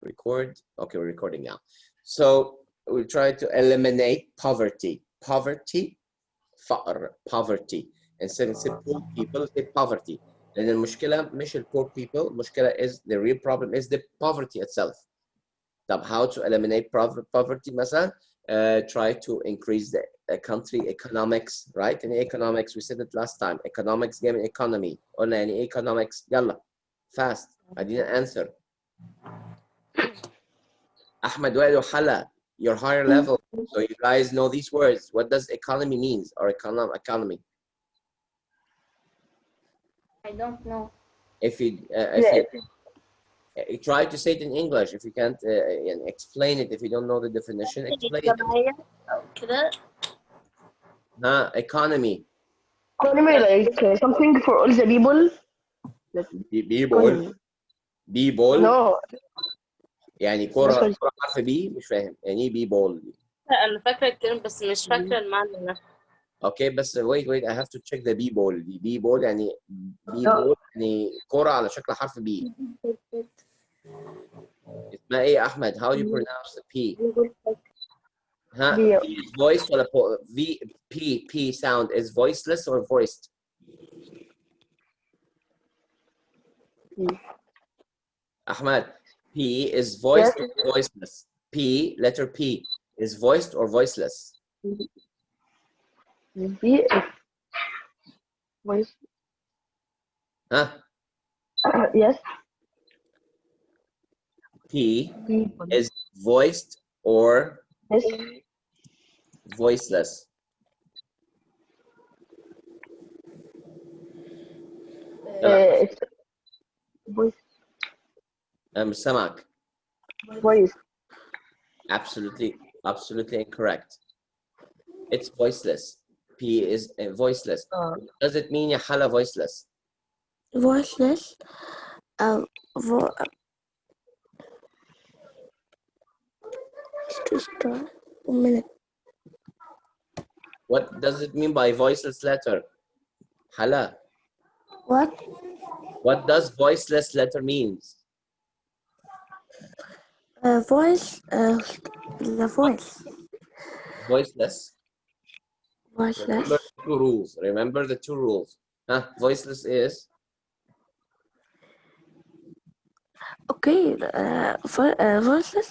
record. Okay, we're recording now. So we try to eliminate poverty. Poverty. Instead of say poor people, say poverty. لأن المشكلة مش poor people. المشكلة is the real problem is the poverty itself. طب how to eliminate poverty مثلا? Try to increase the country economics, right? In economics, we said it last time. Economics جاي من economy. قلنا يعني economics. يلا fast. I didn't answer. Ahmed Wael Hala, your higher level. So you guys know these words. What does economy means or economy? I don't know. If you try to say it in English, if you can't explain it, if you don't know the definition, explain it. Economy. Economy, like something for all the people. People. No. يعني كرة حرف بي مش فاهم يعني ايه بي بول دي. أنا فاكرة الكلمة بس مش فاكرة المعنى نفسه. اوكي بس wait I have to check the بي بول دي. بي بول يعني يعني كرة على شكل حرف بي. اسمها ايه يا احمد؟ How do you pronounce the P؟ ها voiced ولا P sound is voiceless or voiced؟ Ahmad, P is voiced or voiceless? P, letter P, is voiced or voiceless? P is voice. Huh? Yes. P is voiced or voiceless? It's voice. سمعك. Voice. Absolutely incorrect. It's voiceless. P is voiceless. What does it mean, ya hala, voiceless? Voiceless. Just a minute. What does it mean by voiceless letter? Hala. What? What does voiceless letter means? Voice. The voice. Voiceless. Voiceless. Remember the two rules. Voiceless is? Okay. Voiceless.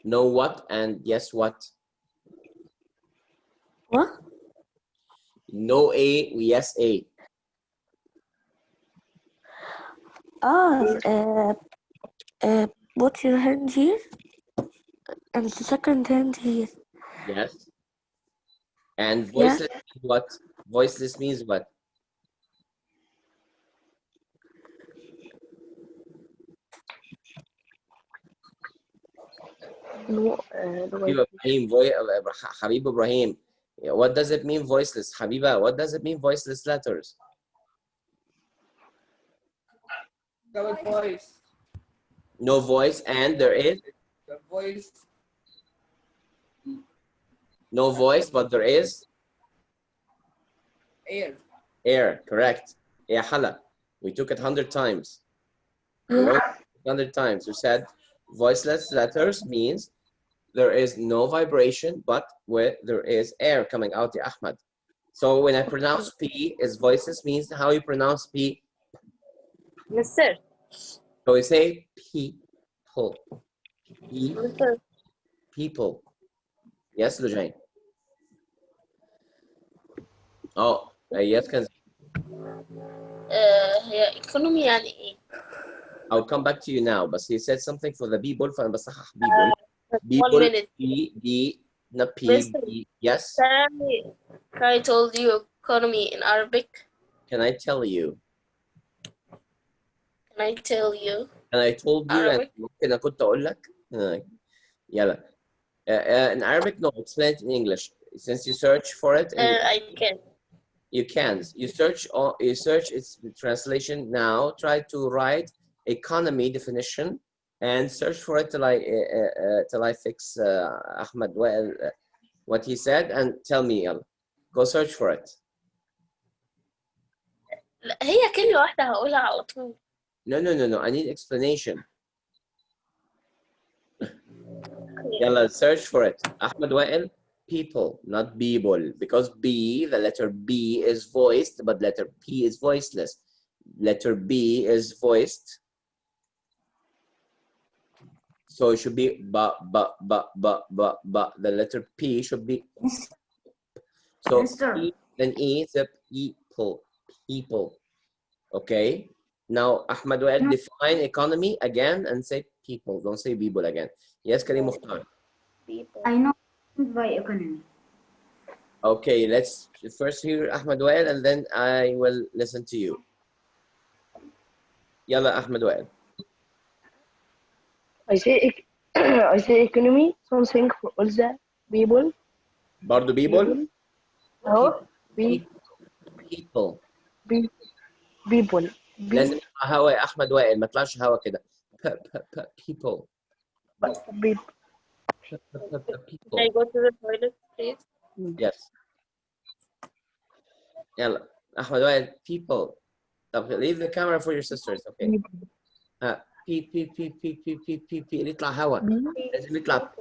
No what and yes what? What? No A, yes A. Put your hand here and the second hand here. Yes. And voiceless means what? Voiceless means what? Habib Ibrahim. What does it mean voiceless? Habiba, what does it mean voiceless letters? No voice. No voice and there is? The voice. No voice, but there is? Air. Air, correct. Yeah, hala. We took it 100 times. 100 times. We said voiceless letters means there is no vibration, but where there is air coming out, the Ahmad. So when I pronounce P is voiceless means how you pronounce P? Mister. So we say people. People. Yes, Lujain. Oh, yes, can. هي economy يعني إيه؟ I'll come back to you now, but he said something for the people, فأنا بصحح people. 1 minute. Not P, yes. Can I told you economy in Arabic? Can I tell you? Can I tell you? And I told you, Arabic? and ممكن كنت أقول لك. يلا. In Arabic, no, explain it in English. Since you search for it. I can. You can. You search its translation now. Try to write economy definition and search for it till I fix Ahmed Wael what he said and tell me. Go search for it. هي كلمة واحدة هقولها على طول. No. I need explanation. يلا search for it. أحمد وائل. People, not people, because B, the letter B is voiced, but letter P is voiceless. Letter B is voiced. So it should be ba. The letter P should be. So P, then E is a people. Okay. Now Ahmed Wael, define economy again and say people. Don't say people again. Yes, Karim Mukhtar. People. I know by economy. Okay, let's first hear Ahmed Wael and then I will listen to you. Yalla Ahmed Wael. I say I say economy, something for all the people. برضو people. أهو People. people. لازم يطلع هوا يا أحمد وائل، ما طلعش هوا كده. People. People. People. Can I go to the toilet, please? Yes. يلا أحمد وائل. People. طب leave the camera for your sisters. Okay. بي اللي يطلع هوا لازم يطلع.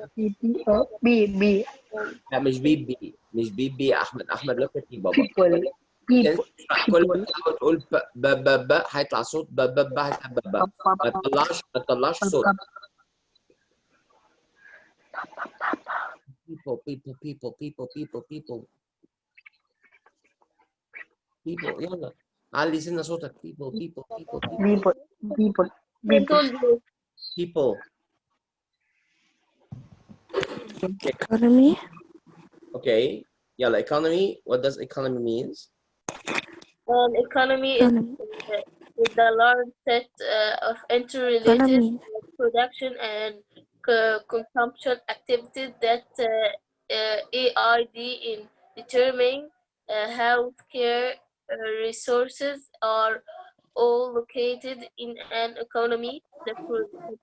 بي لا مش بي مش بي يا أحمد look at me بابا. people كل ما تحاول تقول ب هيطلع صوت ب هيطلع ب. ما تطلعش صوت. people يلا علي سنة صوتك. people economy. Okay. يلا economy. What does economy means? Economy Economy. is the large set of interrelated Economy. production and consumption activities that aid in determining how scarce resources are all located in an economy. The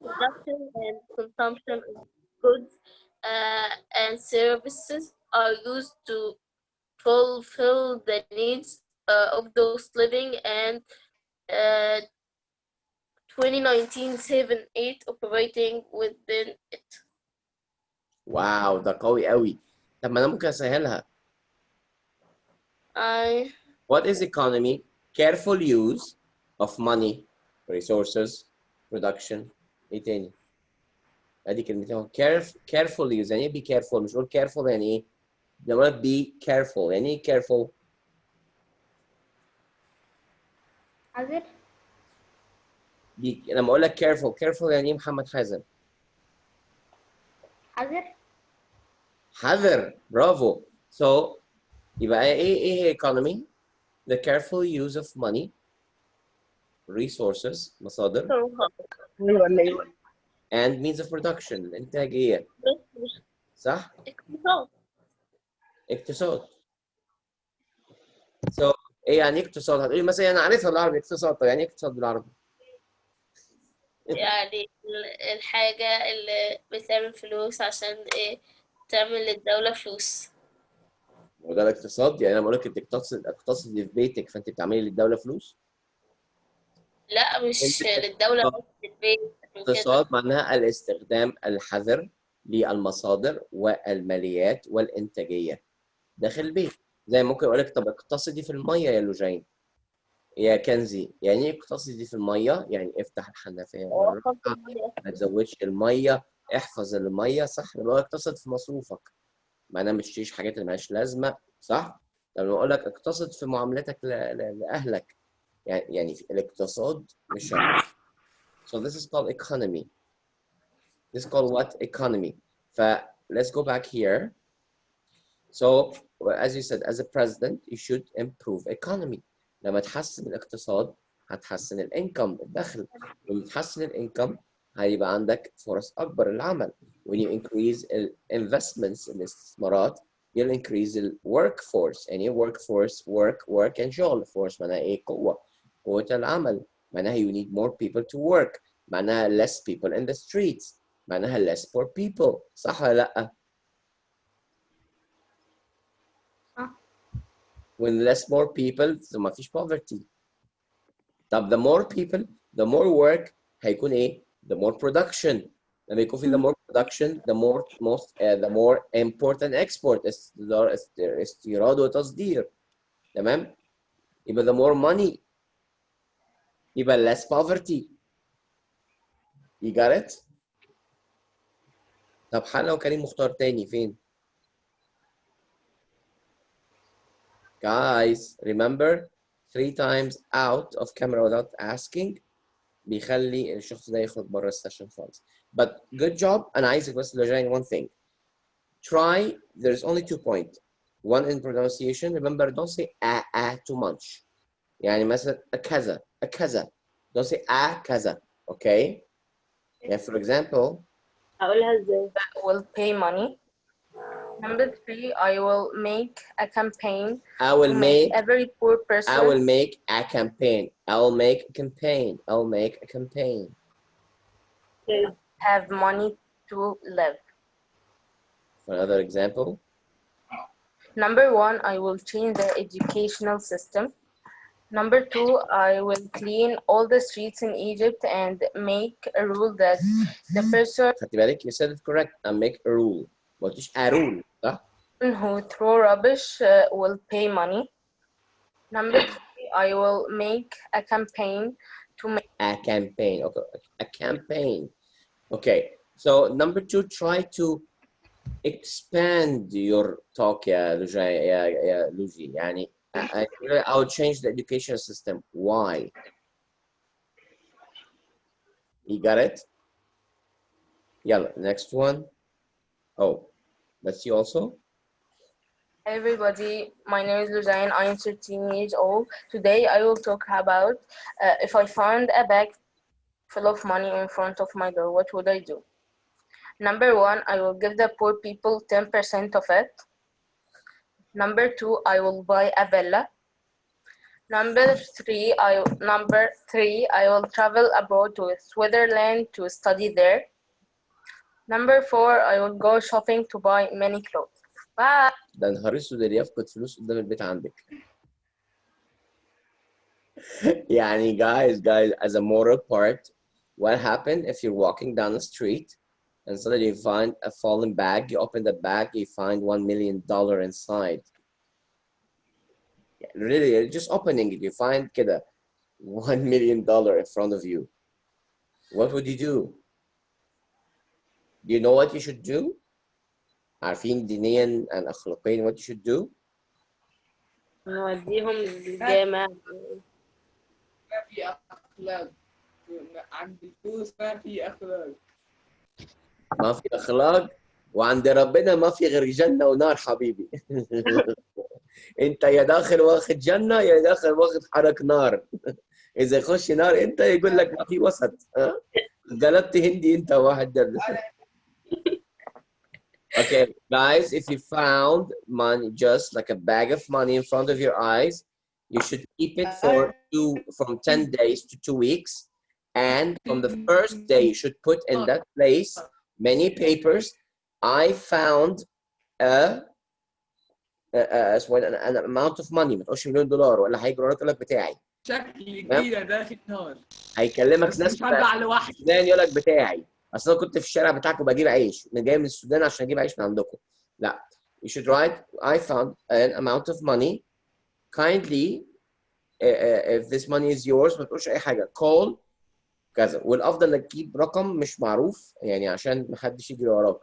production and consumption of goods and services are used to fulfill the needs of those living and 2019-7-8 operating within it. واو ده قوي قوي. طب ما أنا ممكن أسهلها. I What is economy? Careful use of money, resources, production. ايه تاني؟ ادي كلمتين. careful use يعني ايه be careful؟ مش قول careful يعني ايه؟ لما اقول be careful يعني ايه careful؟ حذر. لما اقول لك careful يعني ايه محمد حازم؟ حذر. حذر. برافو. So يبقى ايه هي economy؟ The careful use of money, resources مصادر and means of production الانتاجية. صح؟ اقتصاد. So ايه يعني اقتصاد؟ هتقولي مثلا انا عارفها بالعربي اقتصاد. طب يعني ايه اقتصاد بالعربي؟ يعني الحاجة اللي بتعمل فلوس عشان إيه تعمل للدولة فلوس. وده الاقتصاد. يعني انا بقول لك انت اقتصدي في بيتك فانت بتعملي للدولة فلوس. لا مش للدولة بس للبيت وكده. اقتصاد معناها الاستخدام الحذر للمصادر والماليات والانتاجية داخل البيت. زي ممكن اقول لك طب اقتصدي في المية يا لوجين يا كنزي. يعني ايه اقتصدي في المية؟ يعني افتح الحنفية بالراحة، ما تزودش المية، احفظ المية. صح؟ لما اقتصد في مصروفك معناها ما تشتريش حاجات اللي مالهاش لازمة. صح؟ لما اقول لك اقتصد في معاملتك لأهلك يعني في الاقتصاد مش شرط. So this is called economy. This is called what? Economy. Let's go back here. So as you said, as a president, you should improve economy. لما تحسن الاقتصاد هتحسن الانكم الدخل. لما تحسن الانكم هيبقى عندك فرص اكبر للعمل. When you increase investments الاستثمارات you'll increase the workforce. يعني workforce work and شغل. force معناها ايه؟ قوة العمل. معناها you need more people to work. معناها less people in the streets. معناها less poor people. صح ولا لا؟ When less more people, so ما فيش poverty. طب the more people, the more work هيكون ايه the more production. لما يكون في the more production the more important export استيراد وتصدير. تمام. يبقى the more money يبقى less poverty. You got it? طب حلا وكريم مختار تاني فين؟ Guys, remember 3 times out of camera without asking بيخلي الشخص ده يخرج بره السيشن خالص. But good job. أنا عايزك بس لو one thing. Try, there's only 2 points. One in pronunciation. Remember, don't say too much. يعني مثلا كذا كذا. Don't say كذا. Okay? Yeah, for example. هقولها ازاي؟ I will pay money. Number 3, I will make a campaign. I will make every poor person. I will make a campaign. I will make a campaign. I'll make a campaign. Have money to live. For another example. Number 1, I will change the educational system. Number 2, I will clean all the streets in Egypt and make a rule that the person خدتي بالك؟ You said it correct. I make a rule. ما قلتيش a rule صح؟ who throw rubbish will pay money. Number 3, I will make a campaign to make A campaign. Okay. A campaign. Okay. So number 2, try to expand your talk يا لوجي يعني I would change the education system. Why? You got it? Yeah, next one. Oh, that's you also? Hi everybody, my name is Luzain. I am 13 years old. Today I will talk about if I found a bag full of money in front of my door, what would I do? Number 1, I will give the poor people 10% of it. Number 2, I will buy a villa. Number 3, I will travel abroad to Switzerland to study there. Number 4, I will go shopping to buy many clothes. Bye. ده نهار اسود اللي يفقد فلوس قدام البيت عندك. يعني guys, as a moral part, what happened if you're walking down the street and suddenly you find a fallen bag, you open the bag, you find $1 million inside. Really, you're just opening it, you find كده $1 million in front of you. What would you do? Do you know what you should do? عارفين دينيا and أخلاقيا what you should do? نوديهم الجامع. ما في أخلاق عند الفلوس ما في أخلاق. ما في أخلاق وعند ربنا ما في غير جنة ونار حبيبي. أنت يا داخل واخد جنة يا داخل واخد حرك نار. إذا يخش نار أنت يقول لك ما في وسط. قلبت هندي أنت واحد ده. Okay, guys, if you found money, just like a bag of money in front of your eyes, you should keep it from 10 days to 2 weeks. And from the first day, you should put in that place many papers. I found an amount of money. ما تقولش $1,000,000 ولا هيجي وراك يقول لك بتاعي. شكلي كبيرة داخل نار. هيكلمك بس ناس مش هرجع لوحدي. السودان يقول لك بتاعي. اصل انا كنت في الشارع بتاعكم بجيب عيش. انا جاي من السودان عشان اجيب عيش من عندكم. لا. You should write I found an amount of money. Kindly if this money is yours ما تقولش اي حاجه. Call كذا. والافضل انك تجيب رقم مش معروف يعني عشان ما حدش يجري وراك.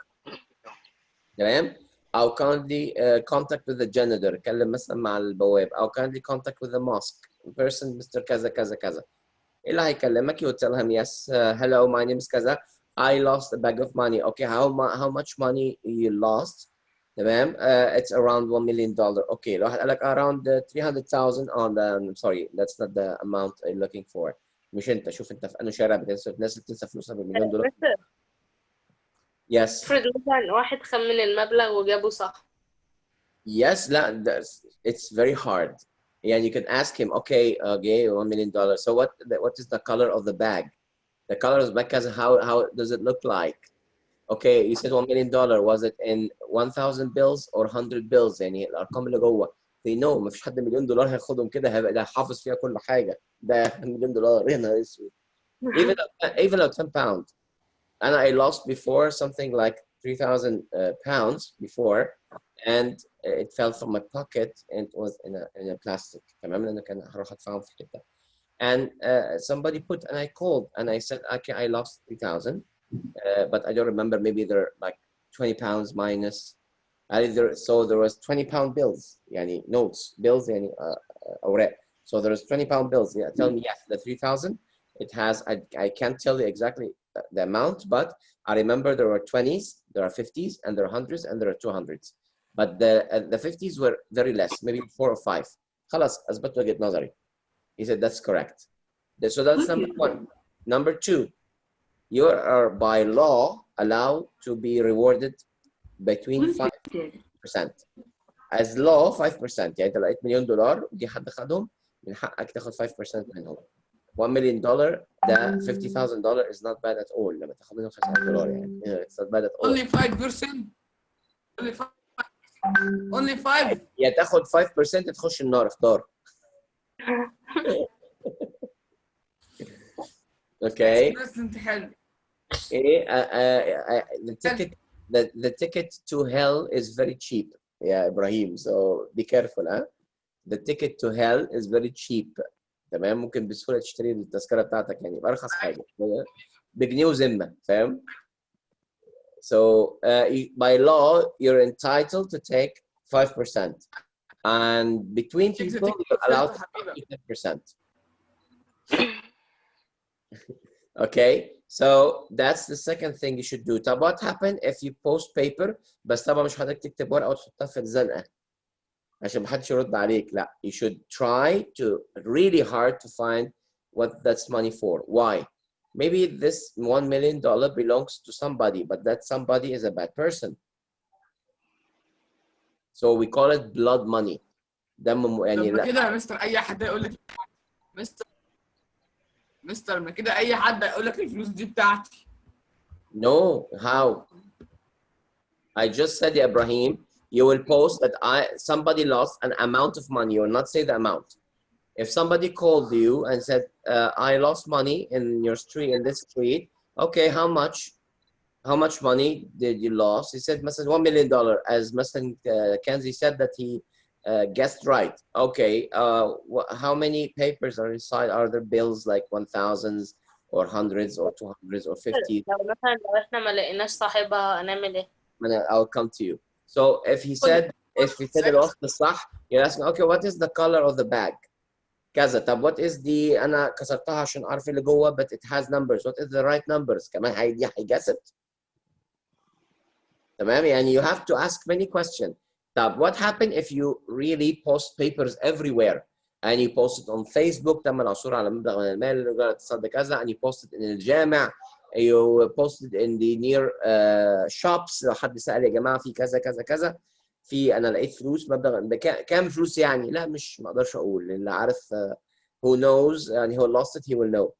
تمام؟ أو kindly contact with the janitor. اتكلم مثلا مع البواب. أو kindly contact with the mosque. Person Mr. كذا كذا كذا. اللي هيكلمك you tell him yes hello my name is كذا. I lost a bag of money. Okay, how much money you lost? تمام. It's around $1 million. Okay, لو واحد قال لك around 300,000 on the sorry that's not the amount I'm looking for. مش انت. شوف انت في انه شارع بتنسى الناس اللي بتنسى فلوسها بالمليون دولار. Yes. افرض مثلا واحد خمن المبلغ وجابه صح. Yes, لا it's very hard. يعني you can ask him okay $1 million. So what is the color of the bag? The color of the bag how does it look like? Okay, you said $1 million. Was it in 1,000 bills or 100 bills? يعني الارقام اللي جوه. They know مفيش حد $1,000,000 هياخدهم كده هيبقى ده حافظ فيها كل حاجه. ده $1,000,000 يا نهار اسود. even at 10 pounds. And I lost before something like 3,000 pounds before, and it fell from my pocket and it was in a plastic. تمام لأنه كان هروح أدفعهم في حتة. And somebody put, and I called and I said, okay, I lost 3,000, but I don't remember, maybe they're like 20 pounds minus. So there was 20-pound bills, yani notes, bills, yani أوراق. So there was 20-pound bills. Yeah, tell me, yes, the 3,000. It has, I can't tell you exactly the amount, but I remember there were 20s, there are 50s, and there are 100s, and there are 200s. But the 50s were very less, maybe 4 or 5. خلاص أثبت وجهة نظري. He said, that's correct. So that's number one. Number two, you are by law allowed to be rewarded between 5%. As law 5%. يعني انت لقيت $1,000,000 ودي حد خدهم من حقك تاخد 5% منهم. $1 million ده $50,000 is not bad at all. لما تاخد منهم $5,000 يعني it's not bad at all. Only 5%. Only 5. يا تاخد 5% تخش النار اختار. Okay. The ticket to hell is very cheap. Yeah, Ibrahim. So be careful, huh? The ticket to hell is very cheap. تمام ممكن بسهولة تشتري التذكرة بتاعتك يعني بأرخص حاجة بجنيه وذمة فاهم؟ So by law you're entitled to take 5%, and between people you're allowed to take 10%. Okay, so that's the second thing you should do. طب what happen if you post paper بس طبعا مش حضرتك تكتب ورقة وتحطها في الزنقة عشان محدش يرد عليك. لا, you should try to really hard to find what that's money for. Why? Maybe this $1 million belongs to somebody, but that somebody is a bad person. So we call it blood money. دم يعني لما كده يا مستر اي حد يقول لك مستر ما كده اي حد يقول لك الفلوس دي بتاعتي. No, how? I just said, Ibrahim, you will post that somebody lost an amount of money. You will not say the amount. If somebody called you and said, I lost money in your street, in this street, okay, how much money did you lose? He said, $1 million, as Mr. Kenzie said that he guessed right. Okay, how many papers are inside? Are there bills like 1,000s or 100s or 200s or 50s? لو احنا ما لقيناش صاحبها هنعمل ايه؟ I'll come to you. So if he said الوصف الصح, you're asking, okay, what is the color of the bag? كذا. طب what is the أنا كسرتها عشان أعرف اللي جوه, but it has numbers. What is the right numbers? كمان هيجس it. تمام يعني you have to ask many questions. طب what happen if you really post papers everywhere and you post it on Facebook تم العثور على مبلغ من المال لجارة تصدق كذا, and you post it in الجامع, you post it in the near shops, لو حد سأل يا جماعة في كذا كذا كذا, في أنا لقيت فلوس مبلغ كام فلوس يعني؟ لا مش ما أقدرش أقول, اللي عارف who knows يعني who lost it he will know.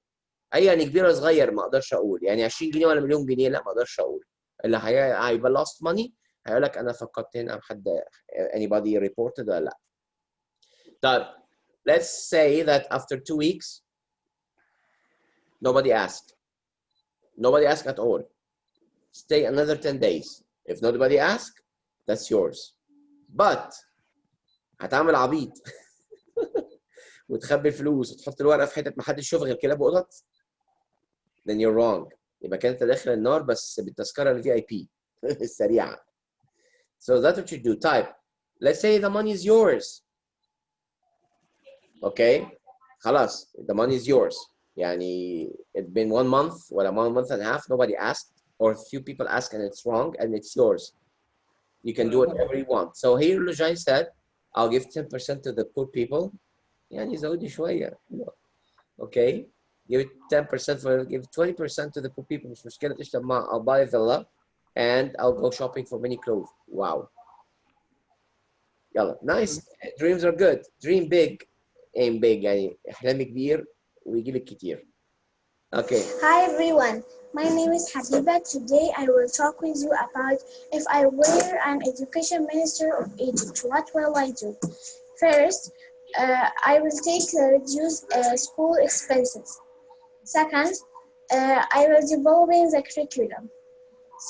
أي يعني كبير ولا صغير ما أقدرش أقول, يعني 20 جنيه ولا مليون جنيه لا ما أقدرش أقول. اللي هيبقى lost money هيقول لك أنا فقدت هنا حد anybody reported ولا لا. طيب let's say that after 2 weeks nobody asked. Nobody asked at all. Stay another 10 days. If nobody asked, that's yours. But هتعمل عبيط وتخبي الفلوس وتحط الورقة في حتة ما حدش يشوفها غير كلاب وقطط, then you're wrong. يبقى كانت داخل النار بس بالتذكرة ال VIP السريعة. So that's what you do. Type. Let's say the money is yours. Okay. خلاص, the money is yours. يعني it's been 1 month or 1 month and a half, nobody asked, or a few people ask and it's wrong and it's yours. You can do whatever you want. So here Lujain said, I'll give 10% to the poor people. يعني زودي شوية. Okay. Give 10% for, give 20% to the poor people. مش مشكلة تشتغل مع, I'll buy a villa and I'll go shopping for many clothes. Wow. يلا. Nice. Dreams are good. Dream big. Aim big. يعني احلام كبير ويجيلك كتير. Okay. Hi everyone. My name is Habiba. Today I will talk with you about if I were an education minister of Egypt, what will I do? First, I will take reduce school expenses. Second, I will developing the curriculum.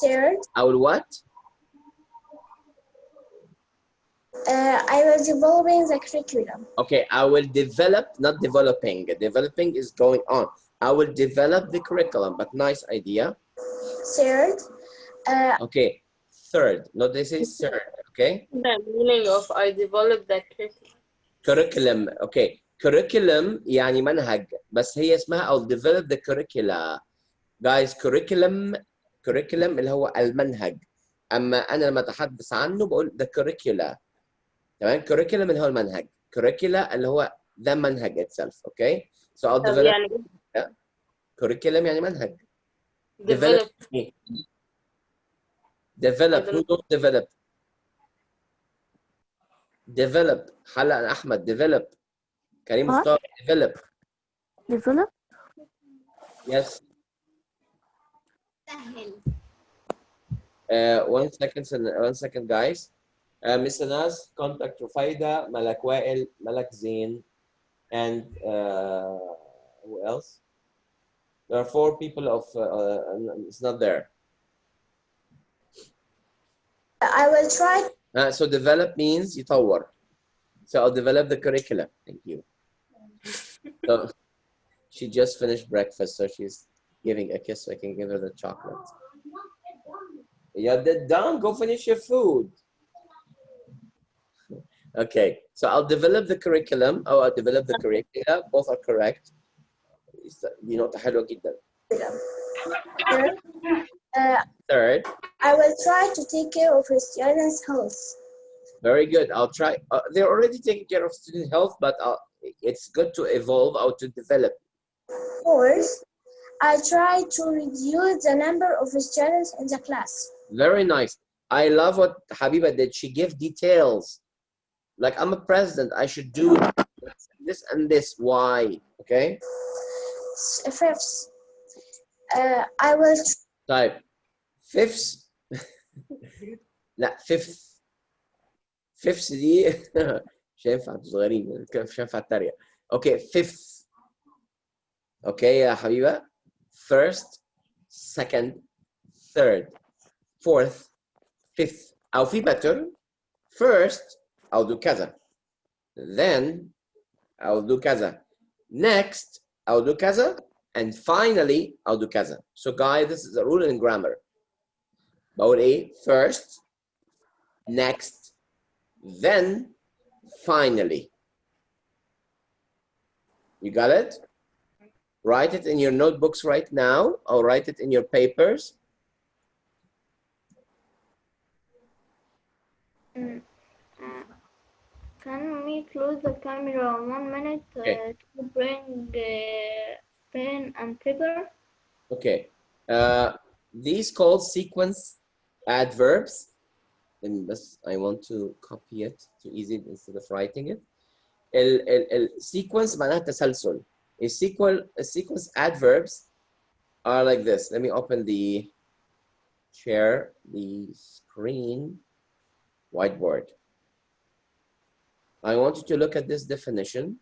Third, I will what? I will developing the curriculum. Okay, I will develop, not developing. Developing is going on. I will develop the curriculum, but nice idea. Third, Okay, third, not this is third, okay? The meaning of I developed that curriculum. Curriculum, okay. Curriculum يعني منهج بس هي اسمها I'll develop the curricula. Guys, curriculum اللي هو المنهج. أما أنا لما أتحدث عنه بقول the curricula. تمام؟ curriculum اللي هو المنهج. curricula اللي هو the منهج itself, okay? So I'll طب develop. يعني curriculum يعني منهج. develop. develop. Who don't develop? develop. حلق أحمد develop. كريم What? مختار develop. Develop? Yes. سهل. One second, guys. Miss Anas, contact Rufaida, Malak Wael, Malak Zain, and who else? There are 4 people of, it's not there. I will try. So develop means يطور. So I'll develop the curriculum. Thank you. So she just finished breakfast, so she's giving a kiss so I can give her the chocolate. Yeah, they're done. Go finish your food. Okay, so I'll develop the curriculum. Oh, I'll develop the curricula. Both are correct. You know, حلوة جدا. Third. I will try to take care of the students' health. Very good. I'll try. They're already taking care of student health, but it's good to evolve or to develop. Fourth, I try to reduce the number of students in the class. Very nice. I love what Habiba did. She gave details. Like, I'm a president. I should do this and this. Why? Okay. Fifth, I will. Type. Fifth. لا fifth. Fifth دي مش هينفع صغيرين مش هينفع التريقة. Okay, fifth. Okay يا حبيبة. First, second, third, fourth, fifth. أو في better. First, I'll do كذا. Then, I'll do كذا. Next, I'll do كذا. And finally, I'll do كذا. So guys, this is a rule in grammar. بقول إيه? First, next, then, finally. You got it? Write it in your notebooks right now, or write it in your papers. Can we close the camera 1 minute Okay. to bring pen and paper? Okay. These called sequence adverbs. And this, I want to copy it to easy instead of writing it. Sequence معناها تسلسل. Sequence adverbs are like this. Let me open the screen, whiteboard. I want you to look at this definition.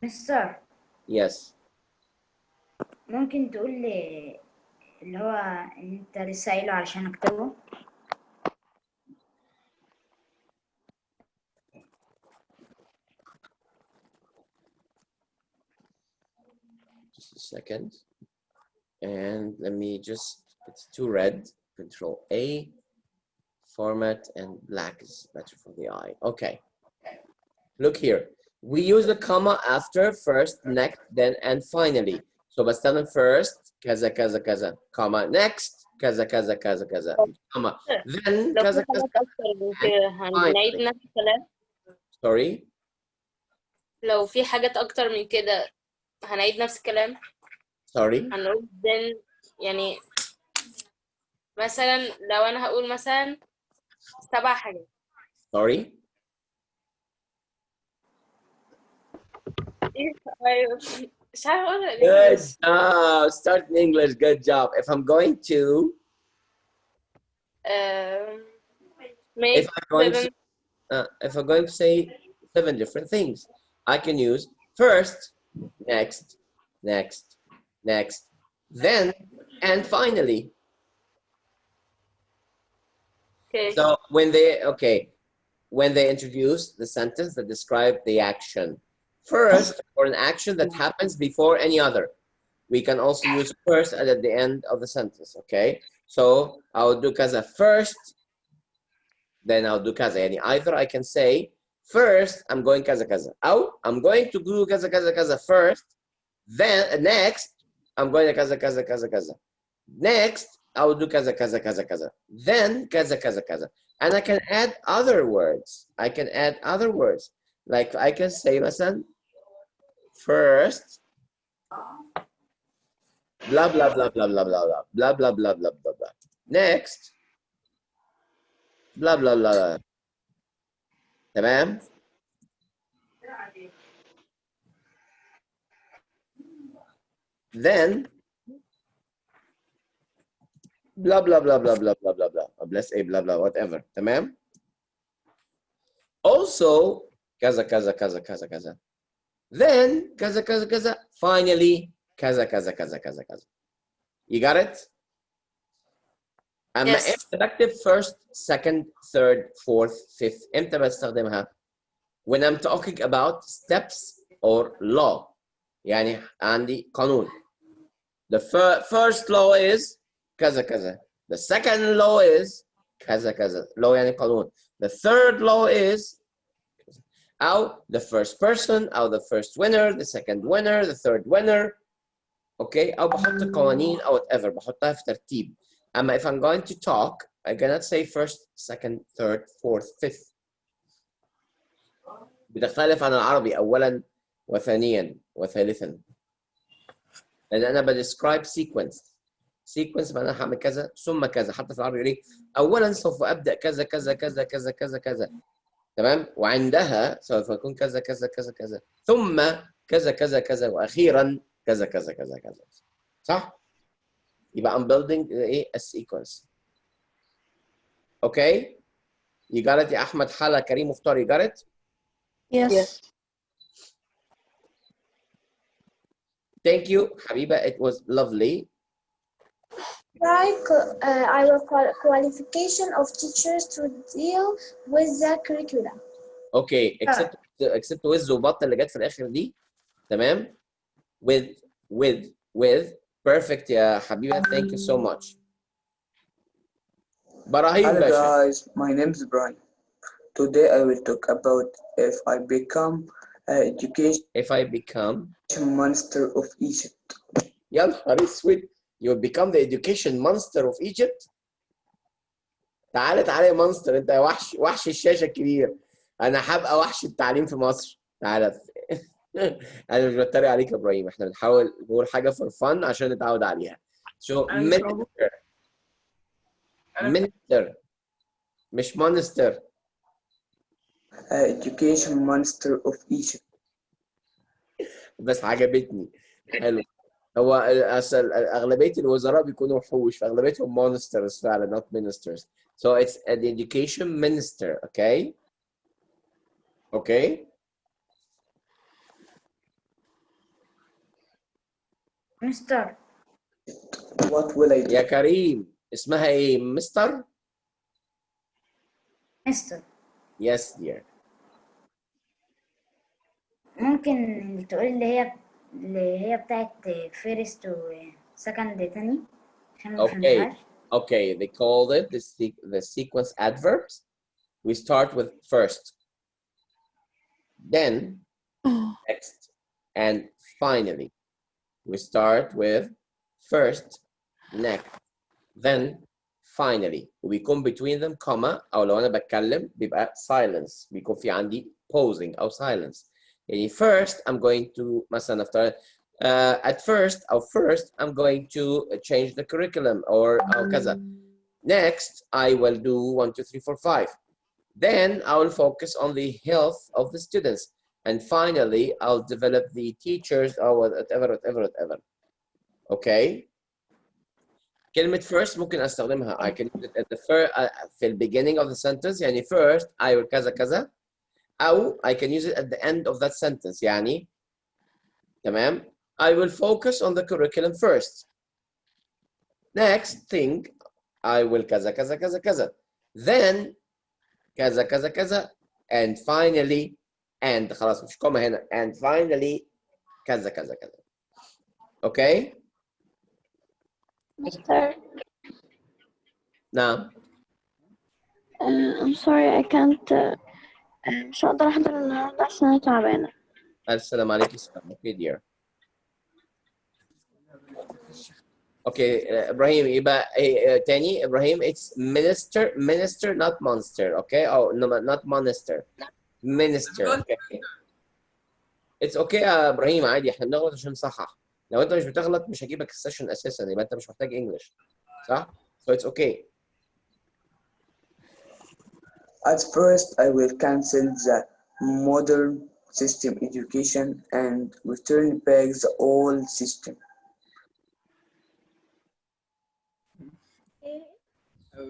مستر Yes. ممكن تقول لي اللي هو انت لسه قايله علشان اكتبه؟ Just a second. And let me just, it's too red. Control A, format, and black is better for the eye. Okay. Look here. We use the comma after, first, next, then, and finally. So بستخدم first كذا كذا كذا, comma, next كذا كذا كذا كذا, comma, then لو كذا في كذا. حاجات أكتر من كده هنعيد نفس الكلام. Sorry. لو في حاجات أكتر من كده هنعيد نفس الكلام. Sorry. هنقول then يعني مثلا لو أنا هقول مثلا 7 حاجات. Sorry. مش عارفة أقولها Good English. job. Start in English. Good job. If I'm going to, Make if I'm going to say 7 different things, I can use first, next, next, next, then, and finally. Okay. So when they introduce the sentence that describe the action. First, for an action that happens before any other. We can also use first at the end of the sentence, okay? So I'll do kaza first, then I'll do kaza. Yani either I can say, first, I'm going kaza kaza. Or I'm going to do kaza kaza kaza first, then next, I'm going to kaza kaza kaza kaza. Next, I will do kaza kaza kaza kaza. Then kaza kaza kaza. And I can add other words. I can add other words. Like I can say, مثلا, first, blah blah blah blah blah blah blah blah blah blah blah blah blah. Next, blah blah blah blah. تمام؟ Then blah blah blah blah blah blah blah blah. Or bless a blah blah whatever. تمام؟ Also kaza kaza kaza kaza kaza. Then kaza kaza kaza. Finally kaza kaza kaza kaza kaza. You got it? أما Yes. إمتى بكتب first, second, third, fourth, fifth؟ إمتى بستخدمها؟ When I'm talking about steps or law. يعني عندي قانون. The first law is كذا كذا. The second law is كذا كذا. Law يعني قانون. The third law is أو the first person أو the first winner, the second winner, the third winner. Okay? أو بحط قوانين أو whatever. بحطها في ترتيب. أما if I'm going to talk, I cannot say first, second, third, fourth, fifth. بتختلف عن العربي أولا وثانيا وثالثا. لأن أنا بدescribe sequence. Sequence معناها هعمل كذا ثم كذا. حتى في العربي يقول لي أولا سوف أبدأ كذا كذا كذا كذا كذا كذا. تمام؟ وعندها سوف يكون كذا كذا كذا كذا ثم كذا كذا كذا وأخيرا كذا كذا كذا كذا. صح؟ يبقى I'm building a sequence. Okay? You got it يا أحمد حلا كريم مختار. You got it? Yes. Thank you حبيبة. It was lovely. Our qualification of teachers to deal with the curriculum. Okay, except with زوبطة اللي جت في الآخر دي. تمام؟ With perfect يا حبيبة. Thank you so much. براهيم Hello باشا. guys, my name is Brian. Today I will talk about if I become an education monster of Egypt. يا نهار اسود. You become the education monster of Egypt. تعالى تعالى يا مونستر. انت وحش الشاشة الكبير. انا هبقى وحش التعليم في مصر. تعالى. انا مش بتريق عليك يا ابراهيم. احنا بنحاول نقول حاجة for fun عشان نتعود عليها. So minister مش monster. Education monster of Egypt. بس عجبتني. حلو. هو أغلبية الوزراء بيكونوا وحوش فأغلبيتهم monsters فعلا not ministers. So it's an education minister. Okay? Okay? مستر What will I do? يا كريم اسمها ايه؟ مستر؟ مستر Yes dear. ممكن تقول اللي هي بتاعت فيرست وسكند تاني عشان ما Okay. فهمتهاش. Okay, they called it the sequence adverbs. We start with first, then next, and finally. We start with first, next, then finally. وبيكون between them comma أو لو أنا بتكلم بيبقى silence. بيكون في عندي pausing أو silence. يعني first I'm going to مثلا افترض at first I'm going to change the curriculum or أو كذا. Next I will do 1 2 3 4 5. Then I will focus on the health of the students. And finally, I'll develop the teachers or whatever. Okay? كلمة first ممكن أستخدمها. I can use it at the في the beginning of the sentence. يعني first I will كذا كذا. أو I can use it at the end of that sentence. يعني تمام؟ I will focus on the curriculum first. Next thing, I will كذا كذا كذا كذا. Then كذا كذا كذا. And finally, and خلاص مش كومة هنا. And finally كذا كذا كذا. Okay? Mister, نعم. I'm sorry I can't مش هقدر أحضر النهاردة عشان أنا تعبانة. السلام عليكم. Okay, dear. Okay, Ibrahim, يبقى تاني Ibrahim, it's minister, not monster, okay? Oh, no, not monster. Minister, okay? It's okay يا إبراهيم عادي، احنا بنغلط عشان نصحح. لو أنت مش بتغلط مش هجيبك السيشن أساسا، يبقى أنت مش محتاج إنجلش، صح؟ So it's okay. At first, I will cancel the modern system education and return back the old system.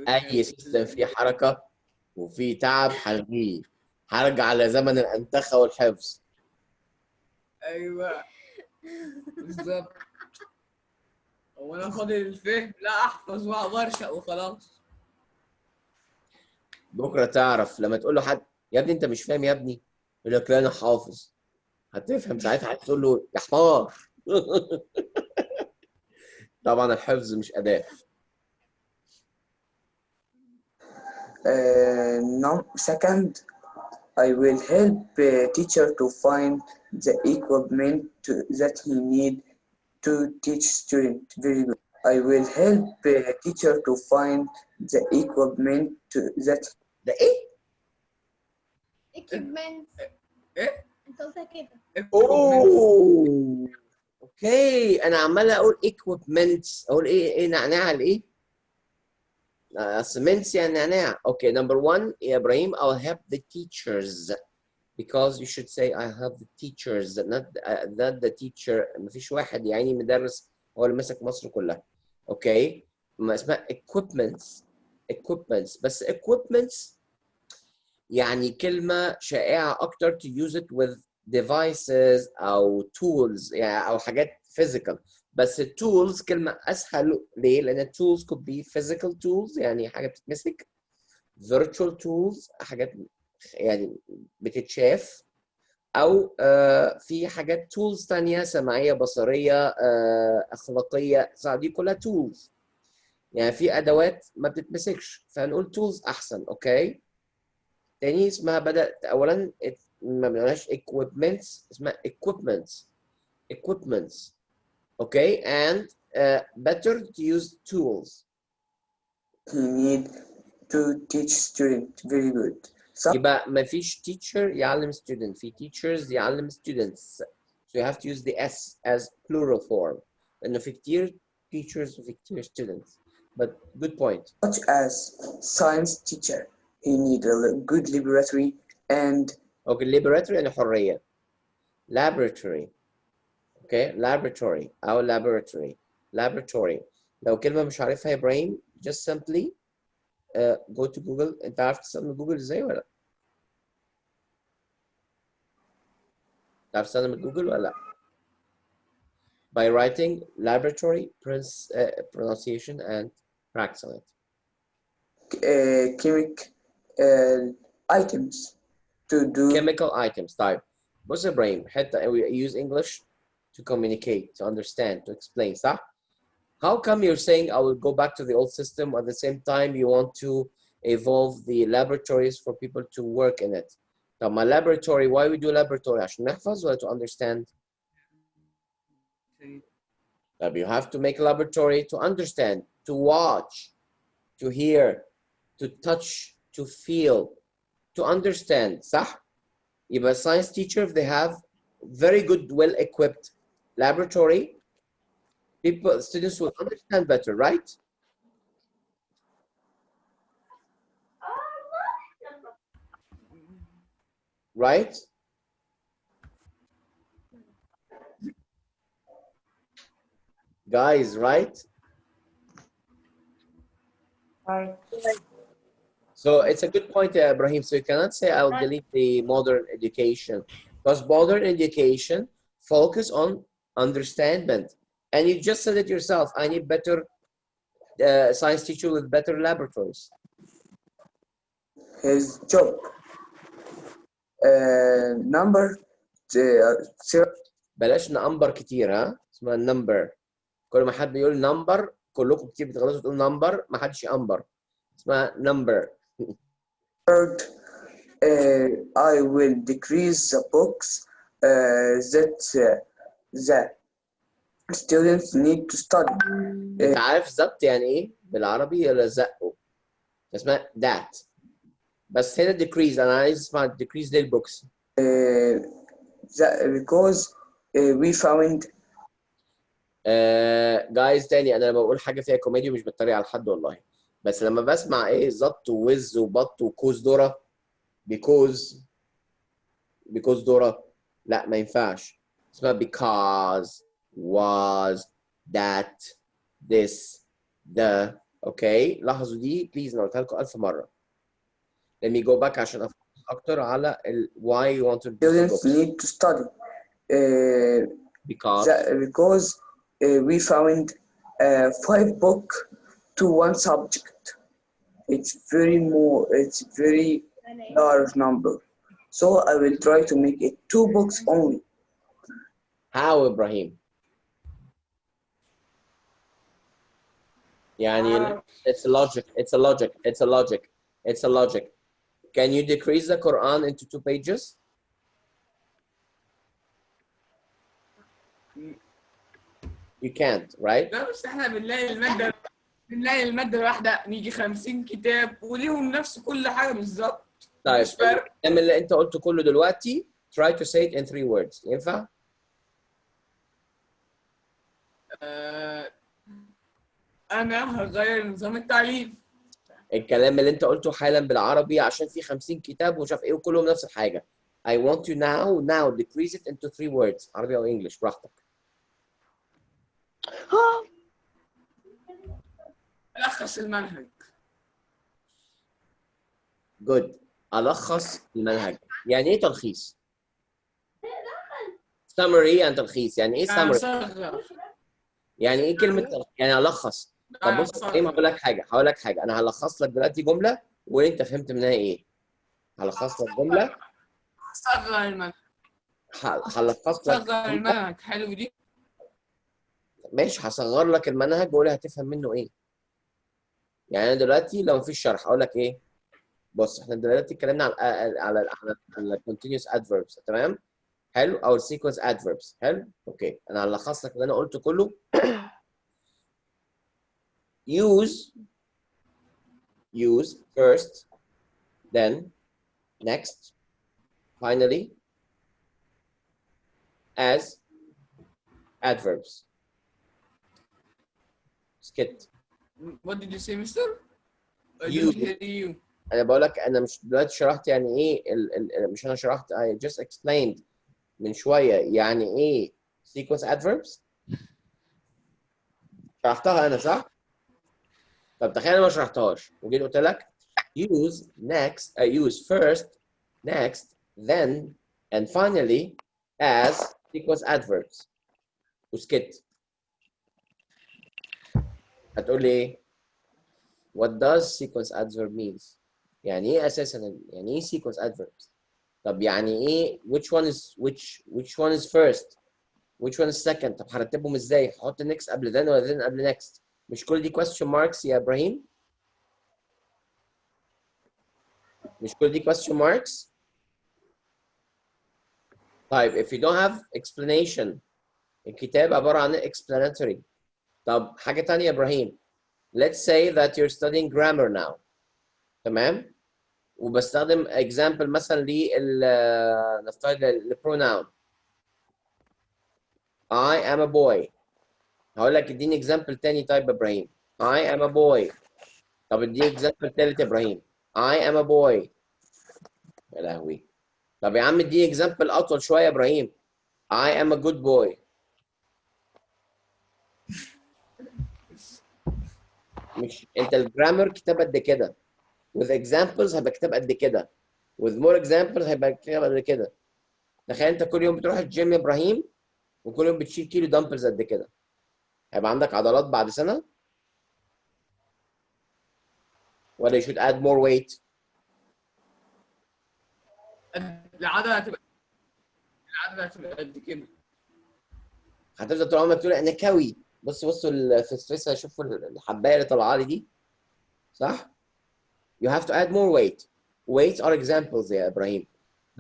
أي سيستم فيه حركة وفيه تعب هلغيه، هرجع على زمن الأنتخة والحفظ. ايوه بالظبط. هو انا فاضل الفهم؟ لا احفظ وابرشق وخلاص. بكرة تعرف لما تقول له حد يا ابني أنت مش فاهم يا ابني، يقول لك لا أنا حافظ، هتفهم ساعتها هتقول له يا حمار. طبعا الحفظ مش أداة. Second, I will help teacher to find the equipment that he need to teach student. Very good. I will help teacher to find the equipment that ده إيه؟ equipment. ايه؟ انت قلتها كده. أوه أوكي، أنا عمال أقول equipment، أقول إيه نعناع الإيه؟ Cements يعني نعناع. Okay, number one يا إبراهيم, I'll help the teachers because you should say I help the teachers not the teacher. مفيش واحد يعني مدرس هو اللي مسك مصر كلها. Okay, ما اسمها equipments بس equipments يعني كلمة شائعة أكتر to use it with devices أو tools يعني أو حاجات physical. بس التولز كلمة أسهل ليه؟ لأن التولز could be physical tools يعني حاجة بتتمسك، virtual tools حاجات يعني بتتشاف، أو في حاجات tools تانية سمعية بصرية أخلاقية، دي كلها tools. يعني في أدوات ما بتتمسكش فهنقول tools أحسن. أوكي؟ تاني اسمها بدأت أولا ما بنقولهاش equipments، اسمها equipments. Okay, and better to use tools. he need to teach student. Very good. يبقى ما فيش teacher يعلم student، في teachers يعلم students. So you have to use the S as plural form. لأنه في كتير teachers وفي كتير students. But good point. Such as science teacher, he need a good laboratory and. Okay, laboratory يعني حرية. Laboratory. Okay, laboratory أو laboratory. لو كلمة مش عارفها يا إبراهيم just simply go to Google. أنت عارف تستخدم جوجل إزاي ولا لأ؟ تعرف تستخدم جوجل ولا لأ؟ By writing laboratory pronunciation and practice on it. Items to do. Chemical items. طيب بص يا إبراهيم حتى we use English to communicate, to understand, to explain, صح? How come you're saying I will go back to the old system at the same time you want to evolve the laboratories for people to work in it? طب ما laboratory, why we do laboratory? عشان نحفظ ولا to understand? طب you have to make a laboratory to understand, to watch, to hear, to touch, to feel, to understand, صح? يبقى science teacher, if they have very good, well-equipped laboratory, students will understand better, right? Right? Guys, right? Right. So it's a good point, Ibrahim. So you cannot say I'll delete the modern education because modern education focus on understandment. And you just said it yourself. I need better science teacher with better laboratories. His job. Number بلاش نمبر كتير، ها؟ اسمها نمبر. كل ما حد يقول نمبر كلكم كتير بتغلطوا تقول نمبر، ما حدش ينبر. اسمها نمبر. third, I will decrease the books that the students need to study. انت عارف زبط يعني ايه بالعربي ولا زقه؟ اسمها that. بس هنا decrease، انا عايز اسمع decrease للبوكس. Because we found جايز تاني، انا لما بقول حاجه فيها كوميديا مش بتريق على حد والله، بس لما بسمع ايه زبط ووز وبط وكوز ذره because ذره، لا ما ينفعش. اسمها because was that this the. اوكي لاحظوا دي بليز، انا قلتها لكم 1000 مره. let me go back عشان افهم اكتر على why you want to do students need to study. Because we found 5 books to 1 subject. It's very large number. So I will try to make it 2 books only. How, Ibrahim? يعني it's a logic. Can you decrease the Quran into 2 pages? You can't, right? لا بس احنا بنلاقي المادة الواحدة نيجي 50 كتاب وليهم نفس كل حاجة بالظبط. طيب مش فارق. الكلام اللي انت قلته كله دلوقتي try to say it in 3 words. ينفع؟ أنا هغير نظام التعليم. الكلام اللي انت قلته حالا بالعربي عشان في 50 كتاب ومش عارف ايه وكلهم نفس الحاجة. I want you now decrease it into 3 words. عربي او انجلش براحتك. ألخص المنهج. Good. ألخص المنهج. يعني إيه تلخيص؟ summary and تلخيص. يعني إيه summary؟ يعني إيه كلمة تلخيص؟ يعني ألخص. طب بص إيه، هقول لك حاجة. أنا هلخص لك دلوقتي جملة وأنت فهمت منها إيه؟ هلخص لك جملة. صغر المنهج. هلخص لك. صغر المنهج. حلو دي. ماشي، هصغر لك المنهج وأقول هتفهم منه إيه. يعني أنا دلوقتي لو مفيش شرح أقول لك إيه؟ بص احنا دلوقتي اتكلمنا على continuous adverbs، تمام؟ حلو، او sequence adverbs. حلو، اوكي انا هلخص لك اللي انا قلته كله. use first, then next, finally as adverbs. skit. What did you say, mister? I You. didn't hear you. انا بقول لك انا مش دلوقتي شرحت يعني ايه مش انا شرحت I just explained من شويه يعني ايه sequence adverbs. شرحتها انا صح؟ طب تخيل انا ما شرحتهاش وجيت قلت لك use next use first, next, then and finally as sequence adverbs وسكت. هتقول لي ايه؟ What does sequence adverb means؟ يعني ايه اساسا يعني ايه sequence adverbs؟ طب يعني ايه which one is first؟ which one is second؟ طب هرتبهم ازاي؟ هحط next قبل then ولا then قبل next؟ مش كل دي question marks يا ابراهيم؟ مش كل دي question marks؟ طيب if you don't have explanation الكتاب عبارة عن explanatory. طب حاجة تانية يا إبراهيم. Let's say that you're studying grammar now. تمام؟ وبستخدم example مثلا نفترض البروناون. I am a boy. هقول لك اديني example تاني طيب يا إبراهيم. I am a boy. طب اديني example تالت يا إبراهيم. I am a boy. يا لهوي. طب يا عم اديني example أطول شوية يا إبراهيم. I am a good boy. مش انت الجرامر كتاب قد كده with examples هيبقى كتاب قد كده with more examples هيبقى كتاب قد كده. تخيل انت كل يوم بتروح الجيم يا ابراهيم وكل يوم بتشيل كيلو دمبلز قد كده، هيبقى عندك عضلات بعد سنه؟ ولا you should add more weight؟ العضله هتبقى قد كده. هتفضل طول عمرك تقول انا كوي. بصوا في السويس هشوفوا الحبايه اللي طالعه لي دي، صح؟ You have to add more weight. Weights are examples يا ابراهيم.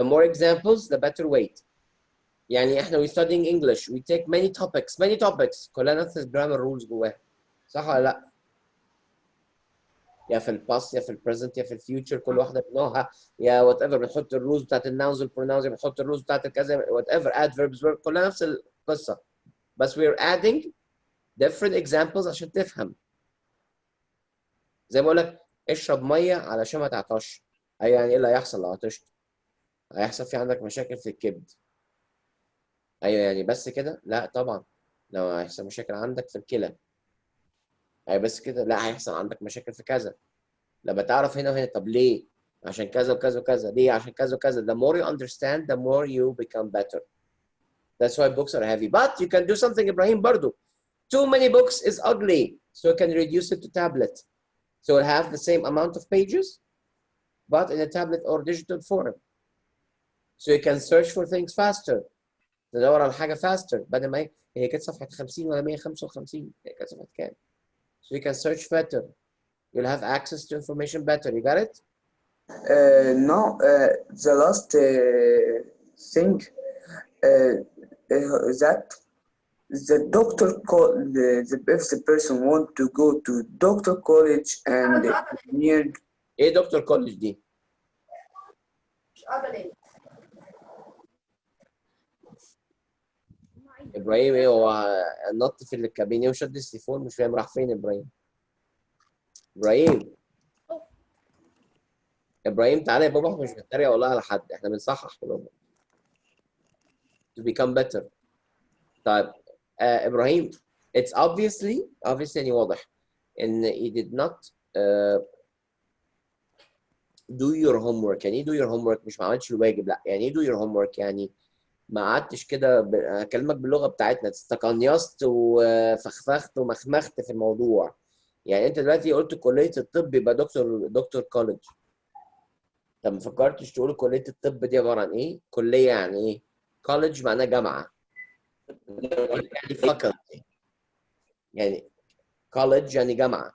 The more examples the better weight. يعني احنا we studying English we take many topics كلها نفس الجرامر رولز جواها، صح ولا لا؟ يا في الباست يا في البريزنت يا في الفيوتشر، كل واحده بنوعها، يا وات ايفر بنحط الرولز بتاعت الناونز والبروناونز، بنحط الرولز بتاعت الكذا وات ايفر adverbs كلها نفس القصه، بس we're adding different examples عشان تفهم. زي ما بقول لك اشرب ميه علشان ما تعطش. اي يعني ايه اللي هيحصل لو عطشت؟ هيحصل في عندك مشاكل في الكبد. ايوه يعني بس كده؟ لا طبعا. لو هيحصل مشاكل عندك في الكلى. ايوه بس كده؟ لا هيحصل عندك مشاكل في كذا. لما تعرف هنا وهنا، طب ليه؟ عشان كذا وكذا وكذا. ليه؟ عشان كذا وكذا. The more you understand the more you become better. That's why books are heavy. But you can do something Ibrahim برضو. Too many books is ugly. So you can reduce it to tablet. So it'll have the same amount of pages but in a tablet or digital form. So you can search for things faster. تدور على حاجة faster بدل ما هي كانت صفحة 50 ولا 155، هي كانت صفحة كام؟ So you can search better. You'll have access to information better. You got it? No, the last thing that the doctor call if the person want to go to doctor college and near ايه دكتور كولج دي؟ ابراهيم ايه هو نط في الكابينه وشد السيفون؟ مش فاهم راح فين ابراهيم. ابراهيم تعالى يا بابا، احنا مش بنتريق والله على حد، احنا بنصحح يا بابا. To become better. طيب ابراهيم it's obviously يعني واضح ان you did not do your homework. يعني ايه do your homework؟ مش ما عملتش الواجب، لا. يعني ايه do your homework؟ يعني ما قعدتش كده اكلمك باللغه بتاعتنا استقنيصت وفخفخت ومخمخت في الموضوع. يعني انت دلوقتي قلت كليه الطب يبقى دكتور كولج. طب ما فكرتش تقول كليه الطب دي عباره عن ايه؟ كليه يعني ايه؟ كولج معناه جامعه. يعني فاكولتي. يعني كولج يعني جامعه.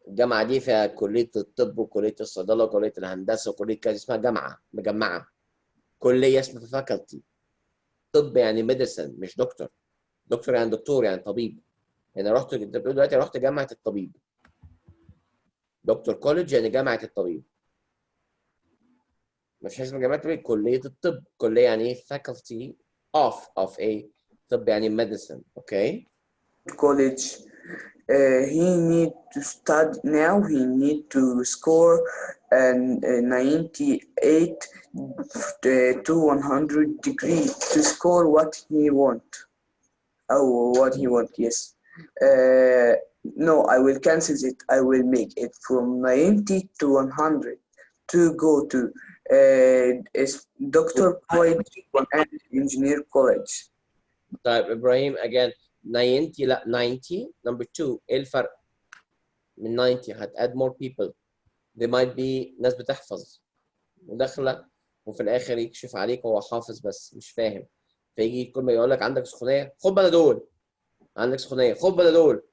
الجامعه دي فيها كليه الطب وكليه الصيدله وكليه الهندسه وكليه كذا، اسمها جامعه مجمعه. كليه اسمها فاكولتي. طب يعني ميديسن مش دكتور. دكتور يعني دكتور يعني طبيب. يعني انت بتقول دلوقتي رحت جامعه الطبيب. دكتور كولج يعني جامعه الطبيب. مفيش حاجه اسمها جامعه الطبيب، كليه الطب. كليه يعني ايه؟ faculty of ايه؟ طب يعني medicine. اوكي. college. He need to study now. He need to score 98 to 100 degree to score what he want. Oh, what he want? Yes. No, I will cancel it. I will make it from 90 to 100 to go to Doctor College and Engineer College. طيب ابراهيم again 90 لا 90 number 2 ايه الفرق؟ من 90 هتاد more people. they might be ناس بتحفظ وداخله وفي الاخر يكشف عليك هو حافظ بس مش فاهم، فيجي كل ما يقول لك عندك سخونيه خد بنادول. عندك سخونيه خد بنادول.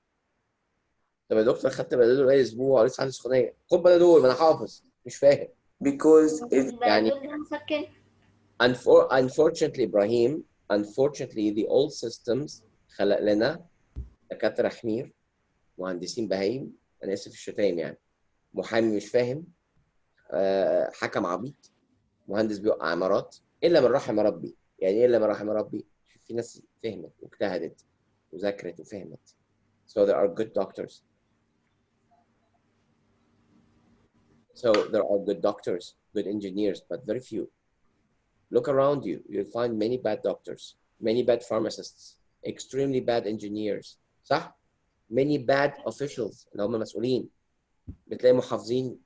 طب يا دكتور خدت بنادول بقالي اسبوع ولسه عندي سخونيه. خد بنادول، ما انا حافظ مش فاهم. Because if يعني unfortunately ابراهيم unfortunately the old systems خلق لنا دكاتره حمير، مهندسين بهايم، انا اسف في الشتايم يعني، محامي مش فاهم، حكم عبيط، مهندس بيوقع عمارات، الا من رحم ربي. يعني ايه الا من رحم ربي؟ في ناس فهمت واجتهدت وذاكرت وفهمت. So there are good doctors. So there are good doctors, good engineers, but very few. Look around you, you'll find many bad doctors, many bad pharmacists, extremely bad engineers. صح؟ many bad officials اللي هم مسؤولين. بتلاقي محافظين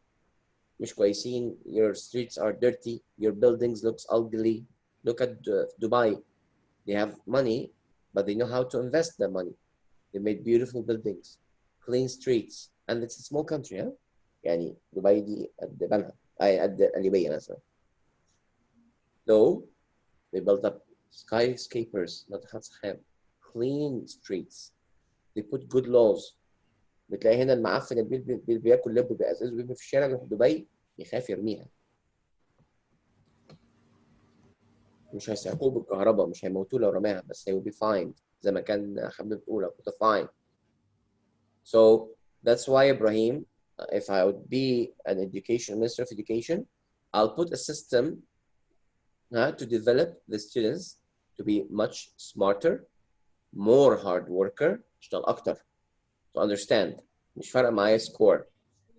مش كويسين. Your streets are dirty, your buildings looks ugly. Look at Dubai. they have money, but they know how to invest their money. They made beautiful buildings, clean streets, and it's a small country, huh? يعني دبي دي قد بنها قد ليبيا مثلا. So they built up skyscrapers, ناطحات سحاب, clean streets. They put good laws. بتلاقي هنا المعفن اللي بياكل لب بأزاز وبيرمي في الشارع يروح دبي يخاف يرميها. مش هيسرقوه بالكهرباء، مش هيموتوه لو رماها، بس he will be fined زي ما كان حبيب بتقول put a fine. So that's why Ibrahim, if I would be an education minister of education, I'll put a system to develop the students to be much smarter, more hard worker, اشتغل أكتر, to understand. مش فارقة معايا score.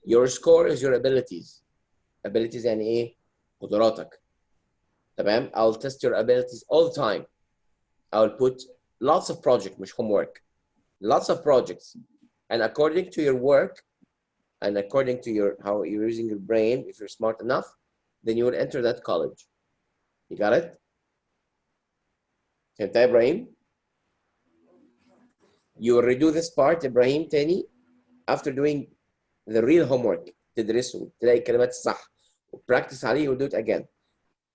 Your score is your abilities. Abilities يعني إيه؟ قدراتك. تمام؟ I'll test your abilities all the time. I'll put lots of projects, مش homework. Lots of projects. And according to your work, and according to your how you're using your brain, if you're smart enough, then you will enter that college. You got it? فهمت يا إبراهيم? You will redo this part إبراهيم تاني after doing the real homework. تدرسه تلاقي الكلمات الصح وpractice عليه. You'll do it again.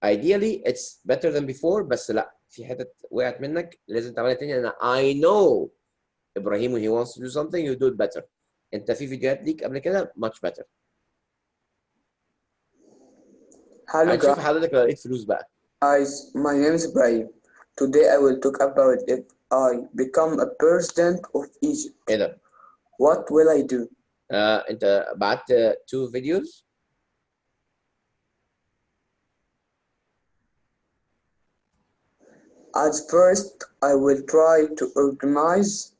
Ideally it's better than before, بس لا في حتت وقعت منك لازم تعملها تاني. أنا I know إبراهيم when he wants to do something you do it better. أنت في فيديوهات ليك قبل كده much better. Hello هنشوف حضرتك لو لقيت فلوس بقى. guys, my name is Ibrahim. Today I will talk about if I become a president of Egypt. إيه ده؟ What will I do? أنت بعت 2 videos. At first, I will try to organize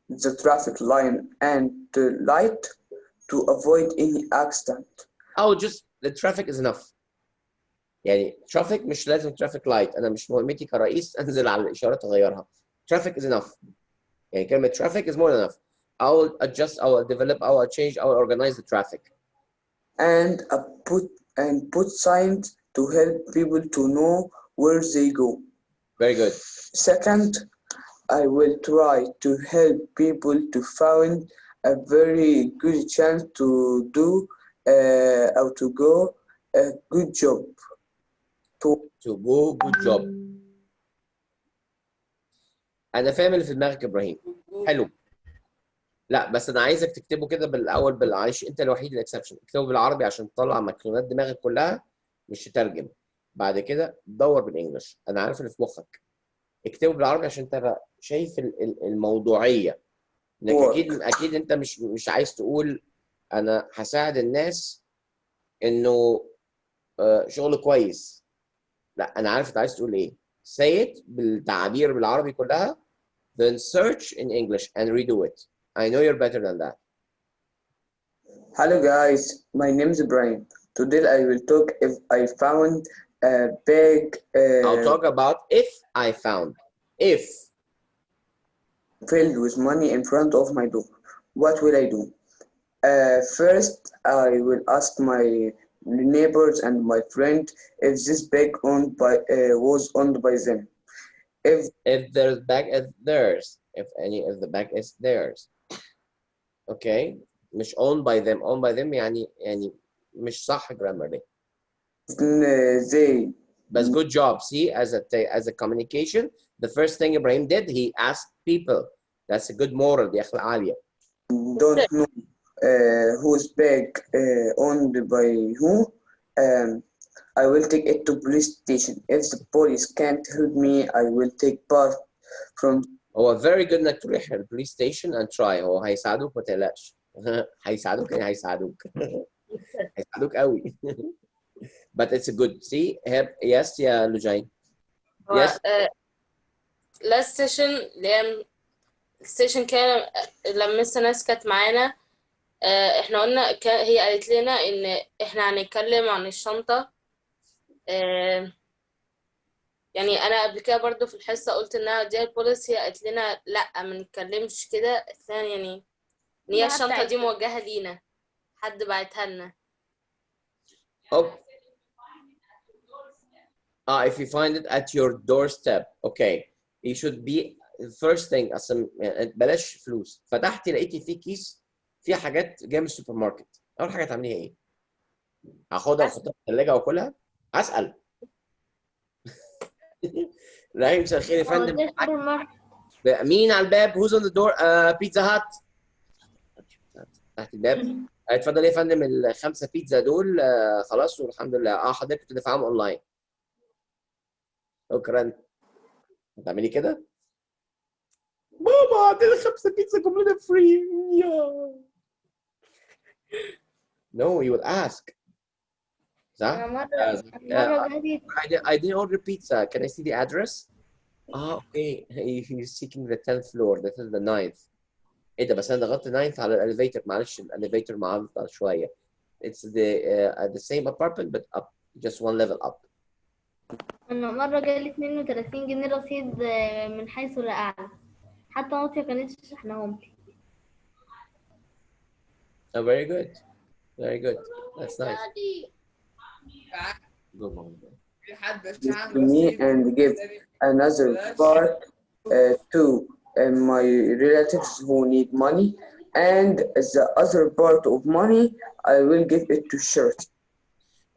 the traffic line and the light to avoid any accident. أو just the traffic is enough. يعني traffic مش لازم traffic light. أنا مش مهمتي كرئيس أنزل على الإشارات أغيرها. Traffic is enough. يعني كلمة traffic is more than enough. I will adjust, I will develop, I will change, I will organize the traffic. And put signs to help people to know where they go. Very good. Second, I will try to help people to find a very good chance to do or to go a good job. To go good job. أنا فاهم اللي في دماغك يا إبراهيم. حلو. لا بس أنا عايزك تكتبه كده بالأول بالعيش. أنت الوحيد الإكسبشن. اكتبه بالعربي عشان تطلع مكالمات دماغك كلها مش تترجم. بعد كده دور بالإنجلش. أنا عارف اللي في مخك. اكتبه بالعربي عشان تبقى شايف الموضوعية. إنك أكيد أنت مش عايز تقول أنا هساعد الناس إنه شغل كويس. لا أنا عارف أنت عايز تقول إيه. Say it بالتعبير بالعربي كلها. Then search in English and redo it. I know you're better than that. Hello guys, my name is Ibrahim. Today I will talk if I found a bag. I'll talk about if I found. If. Filled with money in front of my door. What will I do? First, I will ask my neighbors and my friend if this bag was owned by them. If there's bag is theirs. If the bag is theirs. Okay. مش owned by them. Owned by them يعني مش صح grammar دي. They. But good job. See, as a communication, the first thing Ibrahim did, he asked people. That's a good moral. دي أخلاق عالية. Don't know whose bag owned by who. I will take it to police station. If the police can't help me, I will take part from. هو very good إنك تروح البوليس ستيشن and try. هو هيساعدوك ما تقلقش. هيساعدوك يعني هيساعدوك. هيساعدوك قوي. But it's a good. See, yes يا لوجين. Yes. last session اللي هي السيشن كان لما لسه ناس كانت معانا احنا قلنا هي قالت لنا ان احنا هنتكلم عن الشنطة. يعني انا قبل كده برضو في الحصة قلت انها دي البوليسي. قالت لنا لا ما نتكلمش كده. ثاني يعني ان هي الشنطة دي موجهة لينا. حد بعتها لنا. If you find it at your doorstep. Okay. you should be first thing اصلا بلاش فلوس. فتحتي لقيتي في كيس فيها حاجات جايه من السوبر ماركت، اول حاجه تعمليها ايه؟ هاخدها واحطها في الثلاجه واكلها؟ اسال. لا مساء الخير يا فندم، مين على الباب؟ who's on the door؟ بيتزا هات. تحت الباب. اتفضل يا فندم ال5 بيتزا دول خلاص والحمد لله. حضرتك بتدفعهم اونلاين. شكرا. هتعملي كده؟ بابا عندنا 5 بيتزا كلنا فري. No, you will ask. صح؟ I didn't order pizza. Can I see the address? Okay. He's seeking the 10th floor. This is the 9th. ايه ده؟ بس انا ضغطت 9th على الاليفيتر. معلش الاليفيتر معطل شويه. It's the same apartment but up, just one level up. أنا مرة جالي 32 جنيه رصيد من حيث لا أعلم، حتى مامتي ما كانتش شحناهم لي. Oh, very good. Very good. That's nice. Good one. To me and give another part to my relatives who need money, and the other part of money I will give it to charity.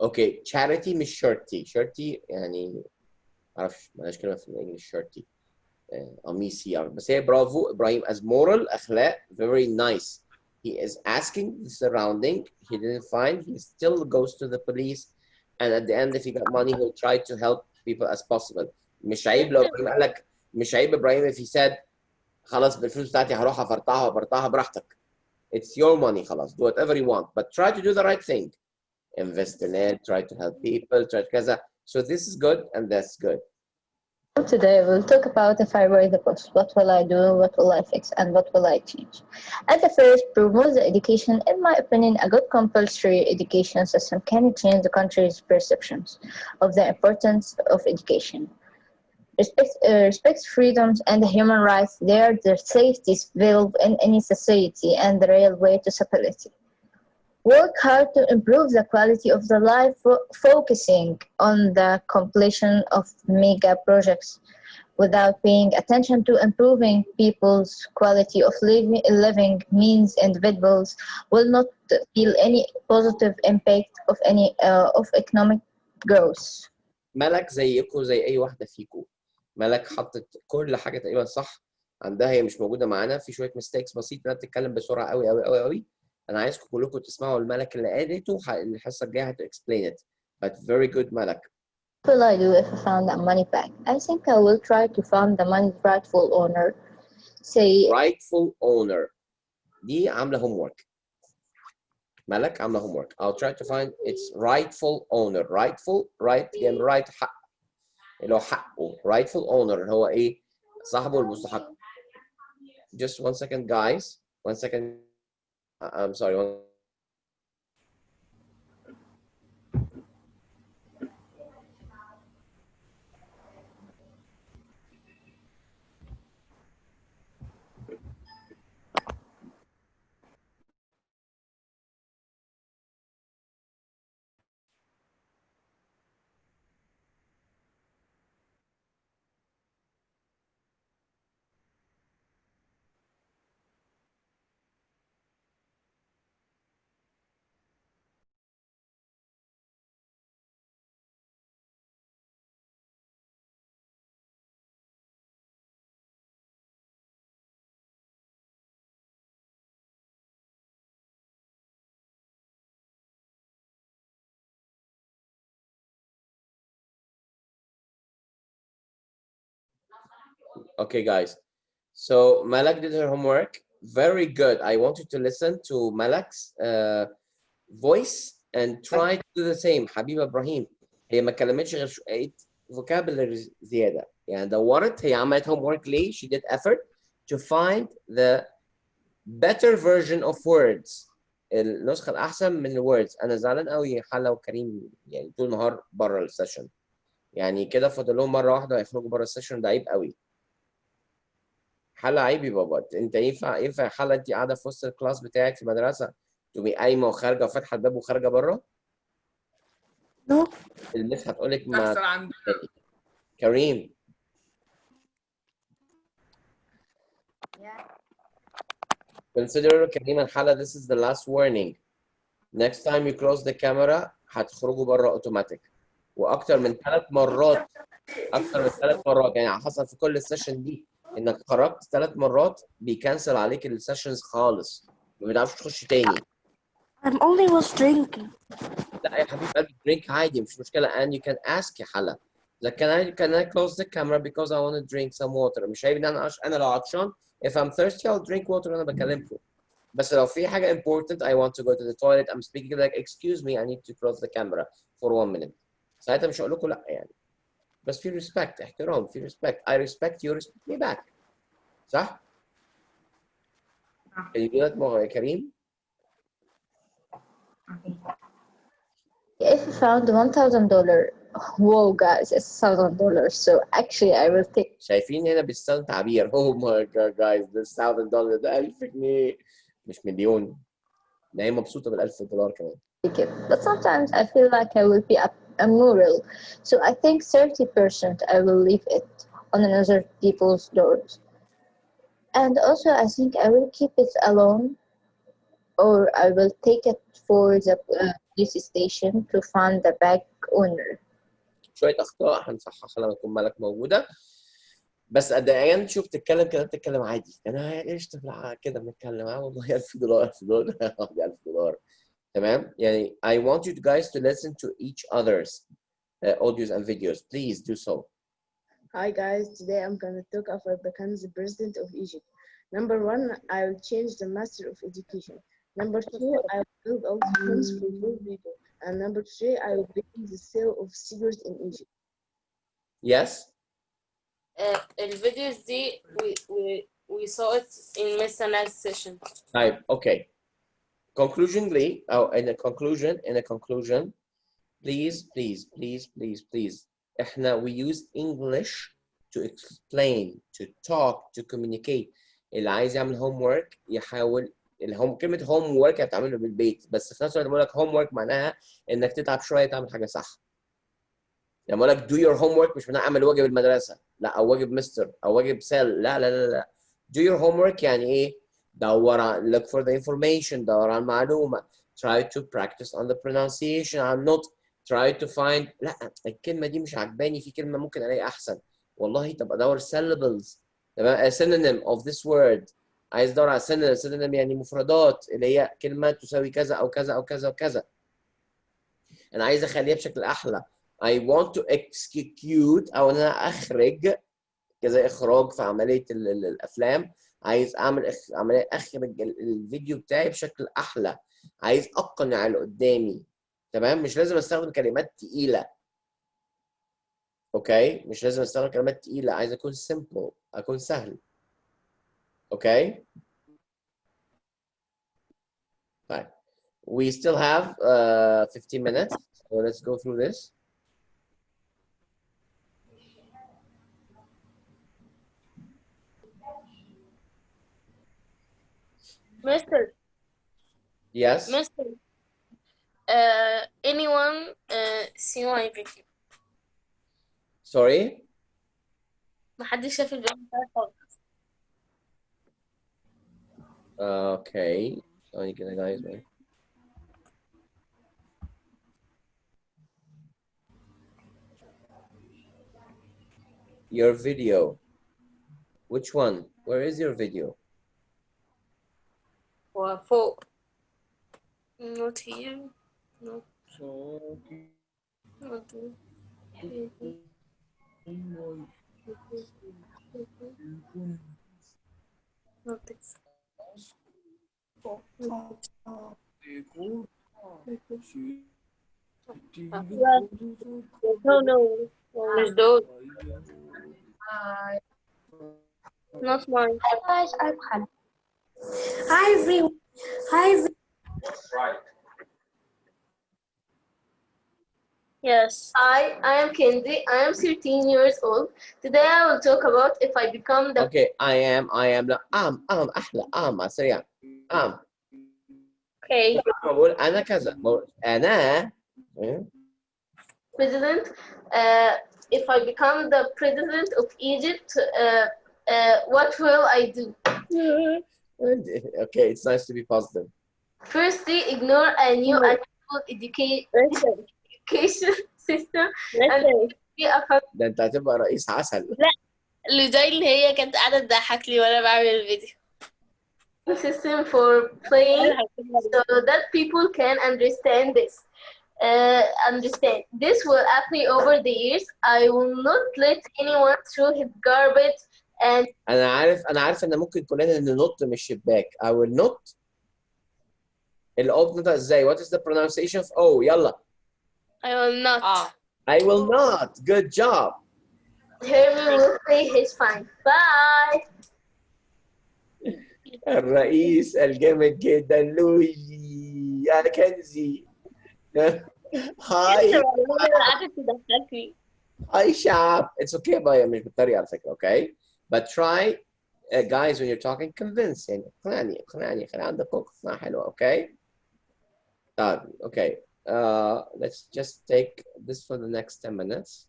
Okay, charity مش shirty. Shirty يعني معرفش مالهاش كلمة في الانجليش. shirty قميصي بس هي برافو إبراهيم as moral أخلاق. Very nice. He is asking the surrounding. He didn't find. He still goes to the police, and at the end, if he got money, he'll try to help people as possible. مش عيب لو إبراهيم قال لك مش عيب إبراهيم if he said خلاص بالفلوس بتاعتي هروح أفرطها براحتك. It's your money خلاص. Do whatever you want, but try to do the right thing. Invest in it. Try to help people. Try to كذا. So this is good and that's good. Today we'll talk about if I were the boss, what will I do, what will I fix, and what will I change. At the first, promote the education. In my opinion, a good compulsory education system can change the country's perceptions of the importance of education. Respect freedoms and human rights. They are the safety valve in any society and the real way to stability. Work hard to improve the quality of the life, focusing on the completion of mega projects without paying attention to improving people's quality of living means individuals will not feel any positive impact of any of economic growth. ملك زيكم زي اي واحده فيكم. ملك حطت كل حاجه تقريبا صح عندها، هي مش موجوده معانا، في شويه ميستيكس بسيطه، انها بتتكلم بسرعه قوي قوي قوي قوي. انا عايزكم كلكم تسمعوا الملك اللي قالته. الحصه الجايه هتexplain it. But very good ملك. What will I do if I found that money back? I think I will try to find the money's rightful owner. Say rightful owner. دي عامله homework. ملك عامله homework. I'll try to find its rightful owner. rightful right يعني right حق اللي هو حقه. rightful owner اللي هو ايه؟ صاحبه المستحق. Just one second guys. One second. I'm sorry. Okay, guys. So Malak did her homework. Very good. I want you to listen to Malak's voice and try to do the same. حبيبة إبراهيم هي ما كلمتش غير شوية vocabulary زيادة. يعني دورت هي عملت homework ليه؟ She did effort to find the better version of words. النسخة الأحسن من الwords. أنا زعلان قوي حلا وكريم يعني طول النهار بره السيشن. يعني كده فاضل لهم مرة واحدة ويخرجوا بره السيشن. ده عيب قوي. حلا عيب يا بابا. انت ينفع حلا انت قاعده في وسط الكلاس بتاعك في المدرسه تقومي قايمه وخارجه وفاتحه الباب وخارجه بره؟ المس هتقول لك ما كريم Yeah. Consider كريم حلا this is the last warning. Next time you close the camera هتخرجوا بره اوتوماتيك. واكتر من 3 مرات يعني حصل في كل السيشن دي انك خرجت 3 مرات بيكنسل عليك السيشنز خالص ما بتعرفش تخش تاني. I'm only was drinking. لا يا حبيب قلبي drink عادي مش مشكلة and you can ask يا حلا. Like can I close the camera because I want to drink some water. مش عيب ان انا لو عطشان if I'm thirsty I'll drink water وانا بكلمكم. بس لو في حاجة important I want to go to the toilet I'm speaking like excuse me I need to close the camera for 1 minute. ساعتها مش هقول لكم لا يعني. بس في respect احترام في respect I respect you respect me back. صح؟ Can you do that more يا كريم؟ If you found $1,000, whoa guys, it's $1,000. So actually I will take شايفين هنا بيستخدم تعبير oh my god guys this $1,000 ده 1000 جنيه مش مليون. ده هي مبسوطة بال$1000 كمان. it. But sometimes I feel like I will be a mural. So I think 30% I will leave it on another people's doors. And also I think I will keep it alone or I will take it for the police station to find the bag owner. شوية أخطاء هنصححها لما تكون مالك موجودة. بس قد ايه شوف تتكلم كده بتتكلم عادي انا ايش كده بنتكلم والله $1000 $1000 تمام يعني I want you guys to listen to each other's audios and videos please do so. Hi guys, today I'm gonna talk about becoming the president of Egypt. Number 1, I will change the master of education. Number 2, I will build all the schools for poor people. And number 3, I will ban the sale of cigarettes in Egypt. Yes. الفيديوز دي we saw it in Miss Anna's session. طيب okay. Conclusionally in a conclusion please احنا we use English to explain to talk to communicate. اللي عايز يعمل homework يحاول كلمة homework هتعمله بالبيت بس في نفس الوقت بقول لك homework معناها انك تتعب شوية تعمل حاجة صح. لما اقول لك do your homework مش معناها اعمل واجب المدرسة لا او واجب مستر او واجب سيل لا do your homework يعني ايه؟ دور look for the information دور على المعلومة try to practice on the pronunciation I'm not try to find لا الكلمة دي مش عجباني في كلمة ممكن الاقي احسن والله طب ادور syllables تمام synonym of this word عايز ادور على synonym يعني مفردات اللي هي كلمة تساوي كذا او كذا او كذا وكذا انا عايز اخليها بشكل احلى I want to execute او انا اخرج كذا اخراج في عمليه الافلام عايز اعمل عمليه اخرج الفيديو بتاعي بشكل احلى عايز اقنع اللي قدامي تمام مش لازم استخدم كلمات تقيله اوكي مش لازم استخدم كلمات تقيله عايز اكون simple اكون سهل اوكي طيب we still have 15 minutes so let's go through this. Mister. Yes. Mister. Anyone see my video? Sorry. محدش شاف الفيديو بتاعي خالص. Okay. ثواني كده guys. Your video. Which one? Where is your video? فوق. Not here. Not. Not here. Not this. No. مش دول. Not mine. Hi guys, I'm Khan. Hi everyone. Right. Yes. I am Kendi. I am 13 years old. Today I will talk about if I become the Okay, I am لا أحلى على السريع Okay. بقول أنا كذا بقول أنا president. If I become the president of Egypt, what will I do? Okay, it's nice to be positive. Firstly, ignore a new unequal education system and be a ده انت هتبقى رئيس عسل. لودين هي كانت قاعدة تضحك لي وأنا بعمل الفيديو. system for playing so that people can understand this. Understand. This will apply over the years. I will not let anyone throw his garbage and انا عارف ان ممكن كلنا ننط من الشباك. I will not. الأو بتنطق ازاي؟ What is the pronunciation of O؟ يلا. I will not. I will not. Good job. Herman will say his fine. Bye. الرئيس الجامد جدا لويجي يا كنزي. هاي قعدت تضحكني. هاي شعب. It's okay بايا مش بتريق على فكرة. Okay but try guys when you're talking convince يعني اقنعني خلي عندك اقناع حلوة. Okay طيب okay let's just take this for the next 10 minutes.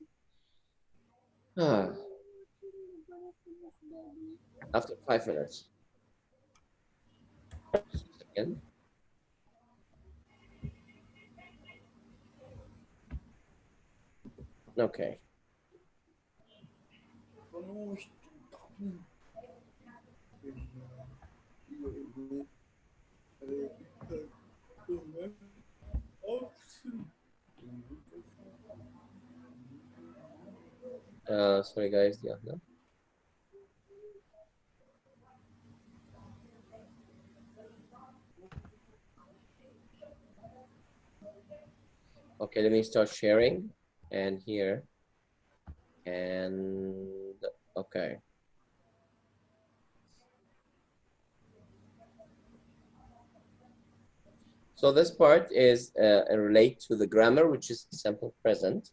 After 5 minutes. Again. Okay. Sorry guys, yeah, no. Okay, let me start sharing and here and okay. So this part is relate to the grammar, which is simple present,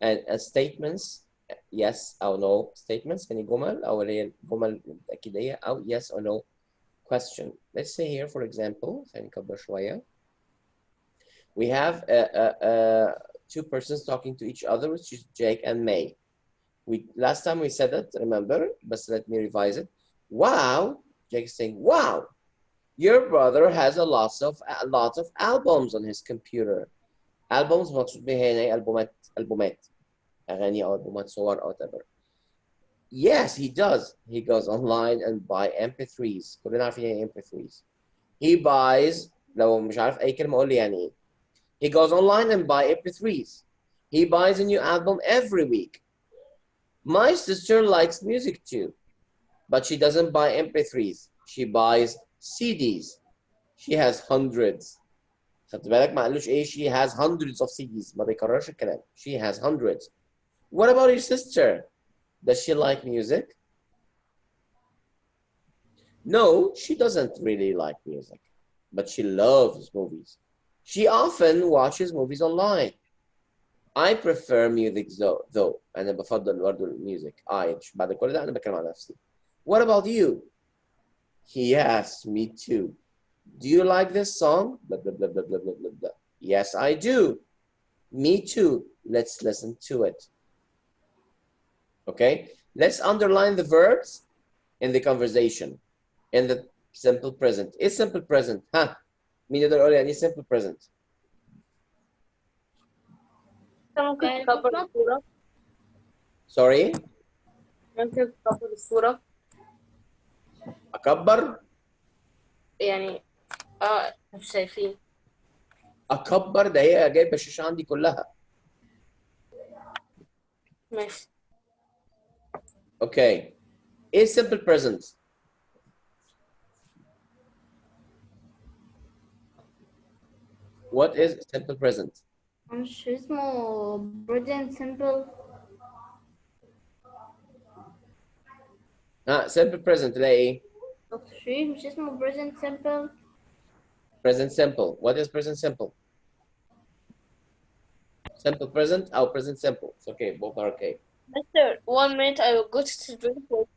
and statements, yes or no statements, يعني جمل أو اللي هي الجمل التأكيدية أو yes or no question. Let's say here, for example, نكبر شوية. We have two persons talking to each other, which is Jake and May. Last time we said it, remember, but let me revise it. Wow, Jake is saying, wow, your brother has a lot of albums on his computer. Albums مقصود بها هنا ألبومات أغاني أو ألبومات صور أو whatever. Yes, he does. He goes online and buy MP3s. كلنا عارفين يعني MP3s. He buys لو مش عارف أي كلمة قول لي يعني إيه. He goes online and buy MP3s. He buys a new album every week. My sister likes music too, but she doesn't buy MP3s. She buys CDs. She has hundreds. خدت بالك ما قالوش ايه she has hundreds of CDs ما بيكررش الكلام. She has hundreds. What about your sister? Does she like music? No, she doesn't really like music, but she loves movies. She often watches movies online. I prefer music though. أنا بفضل برضه الميوزك. مش بعد كل ده أنا بتكلم عن نفسي. What about you? Yes, me too. Do you like this song? Blah, blah, blah, blah, blah, blah, blah, blah. Yes, I do. Me too. Let's listen to it. Okay, let's underline the verbs in the conversation in the simple present. It's simple present. Huh? مين يقدر يقول يعني simple present؟ ممكن تكبر الصورة. Sorry. ممكن تكبر الصورة. أكبر؟ يعني مش شايفين. أكبر ده هي جايبة الشاشة عندي كلها. ماشي. Okay. Is simple present. What is simple present? مش اسمه present simple. simple present تلاقي ايه؟ دكتور شريف مش اسمه present simple. Present simple. What is present simple? Simple present or present simple? It's okay, both are okay. Mister, 1 minute, I will go to drink water.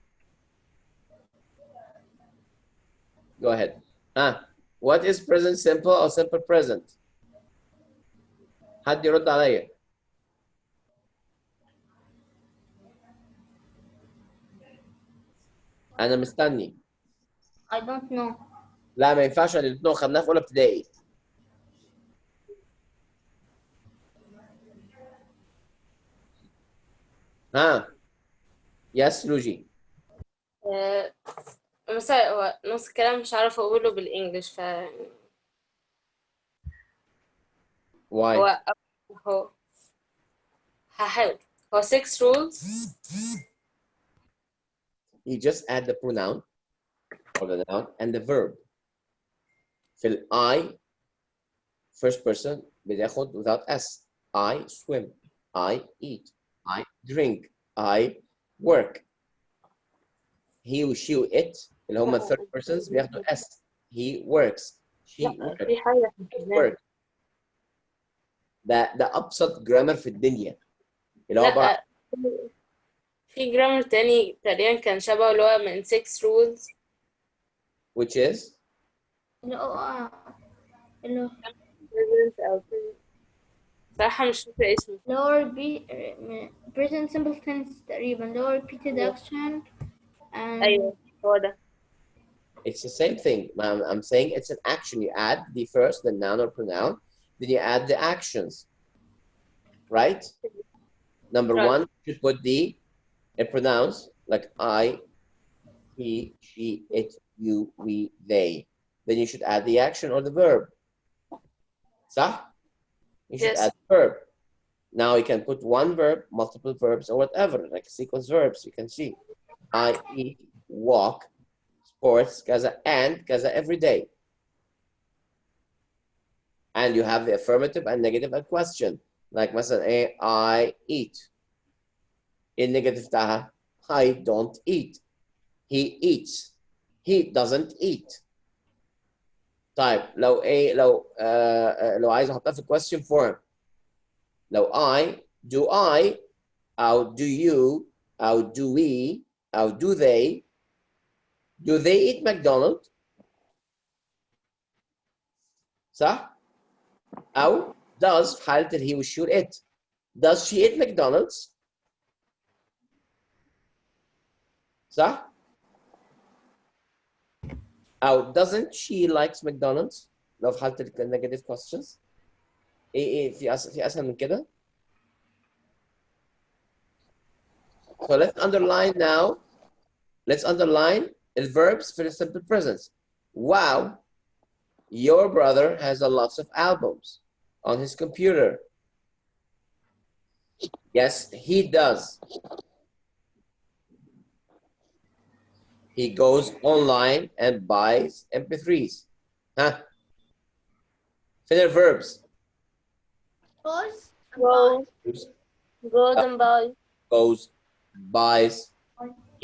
Go ahead. What is present simple or simple present? حد يرد عليا. انا مستني. I don't know. لا ما ينفعش الاثنين خدناها في اولى ابتدائي. ها يس لوجي. مثلا هو نص الكلام مش عارفة أقوله بالإنجلش ف واي هو هحاول. هو 6 rules. you just add the pronoun or the noun and the verb. في ال I first person بتاخد without S. I swim, I eat, I drink, I work. He و she و it اللي هم third persons بياخدوا S. He works, she لا works, في حاجة it works. ده أبسط جرامر في الدنيا اللي هو عبارة لا في جرامر تاني تقريبا كان شبه اللي هو من 6 rules. which is اللي هو اللي هو present أو صراحة مش فاكرة اسمه. اللي هو present simple tense تقريبا اللي هو repeated action and أيوه هو ده. it's the same thing. I'm saying it's an action. You add the first, the noun or pronoun, then you add the actions, right? Number Right. one, you put the pronouns like I, he, she, it, you, we, they. Then you should add the action or the verb. صح? You should Yes. add the verb. Now you can put one verb, multiple verbs, or whatever, like sequence verbs. You can see I eat, walk, sports, kaza, and kaza every day. And you have the affirmative and negative and question. Like مثلا I eat. In negative تاعها I don't eat. He eats. He doesn't eat. طيب لو لو عايز احطها في question form. لو do I أو do you أو do we أو do they eat McDonald's؟ صح؟ أو does في حالة he was sure it. Does she eat McDonald's؟ صح؟ أو doesn't she likes McDonald's؟ لو في حالة negative questions. إيه في أسهل من كده؟ So let's underline now. Let's underline the verbs for the simple present. Wow, your brother has a lot of albums on his computer. Yes, he does. He goes online and buys MP3s. Huh? Finish verbs. Goes. Goes and buys. Goes, buys.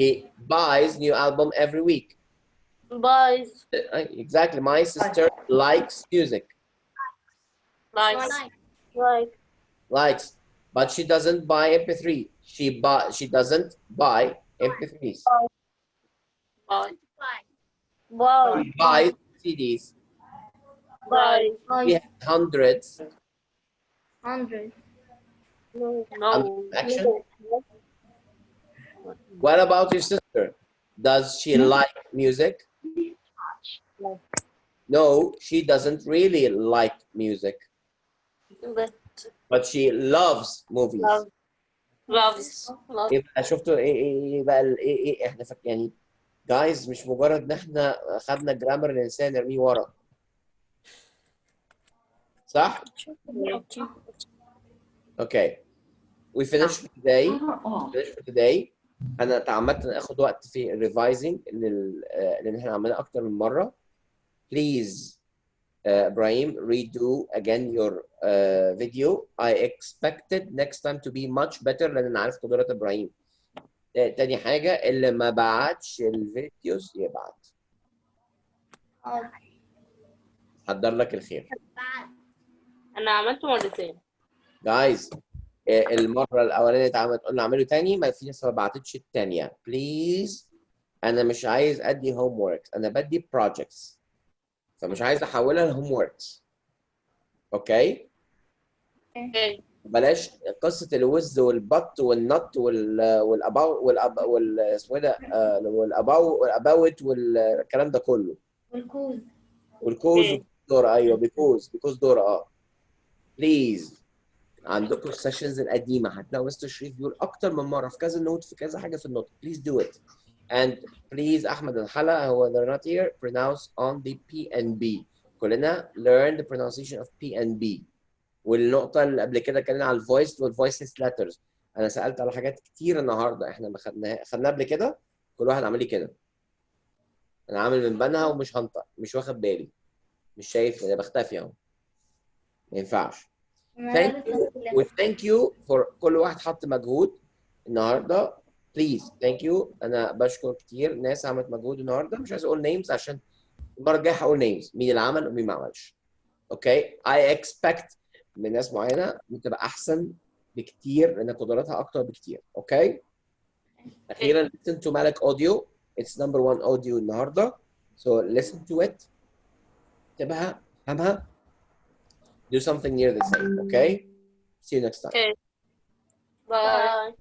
He buys new album every week. Buys. Exactly. My sister likes music. Likes. Likes. But she doesn't buy MP3. She doesn't buy MP3s. Buy. She buys CDs. Buy. We have hundreds. No. Action. What about your sister? Does she like music? No, she doesn't really like music. But she loves movies. Loves. يبقى شفتوا ايه بقى ايه احنا يعني جايز مش مجرد ان احنا خدنا جرامر الانسان نرميه ورا. صح؟ Okay. We finished for today. انا تعمدت اخد وقت في الريفايزنج لان احنا عملنا اكتر من مره. Please Ibrahim, redo again your video. I expected next time to be much better لان انا عارف قدرات ابراهيم. تاني حاجه اللي ما بعتش الفيديوز يبعت. حضر لك الخير. انا عملته مرتين. Guys, المره الاولانيه اتعملت قلنا اعمله تاني ما في ناس ما بعتتش الثانيه. Please انا مش عايز ادي هوم وركس، انا بدي projects. فمش عايز احولها لهوم وركس. اوكي؟ بلاش قصه الوز والبط والنط والاباو اسمه ايه ده والاباوت والكلام ده كله والكوز. والكوز والدورة. ايوه بيكوز دورة. بليز عندكم السيشنز القديمه هتلاقوا مستر شريف بيقول اكتر من مره في كذا نوت في كذا حاجه في النوت. بليز دو ات. and please احمد الحلا هو they're not here pronounce on the P and B. كلنا learn the pronunciation of P and B. والنقطه اللي قبل كده اتكلمنا على الفويس والفويسلس ليترز. انا سالت على حاجات كتير النهارده احنا ما خدناها قبل كده. كل واحد عمل لي كده. انا عامل من بنها ومش هنطق مش واخد بالي مش شايف انا بختفي اهو. ما ينفعش. Thank you وthank you for كل واحد حط مجهود النهارده. Please thank you. انا بشكر كتير ناس عملت مجهود النهارده. مش عايز اقول names عشان المره الجايه هقول names مين اللي عمل ومين ما عملش. اوكي I expect من ناس معينه بتبقى احسن بكتير لان قدراتها اكتر بكتير. اوكي اخيرا listen to مالك audio. It's number 1 audio النهارده. So listen to it. اكتبها افهمها. Do something near the same. Okay. See you next time. Okay. Bye.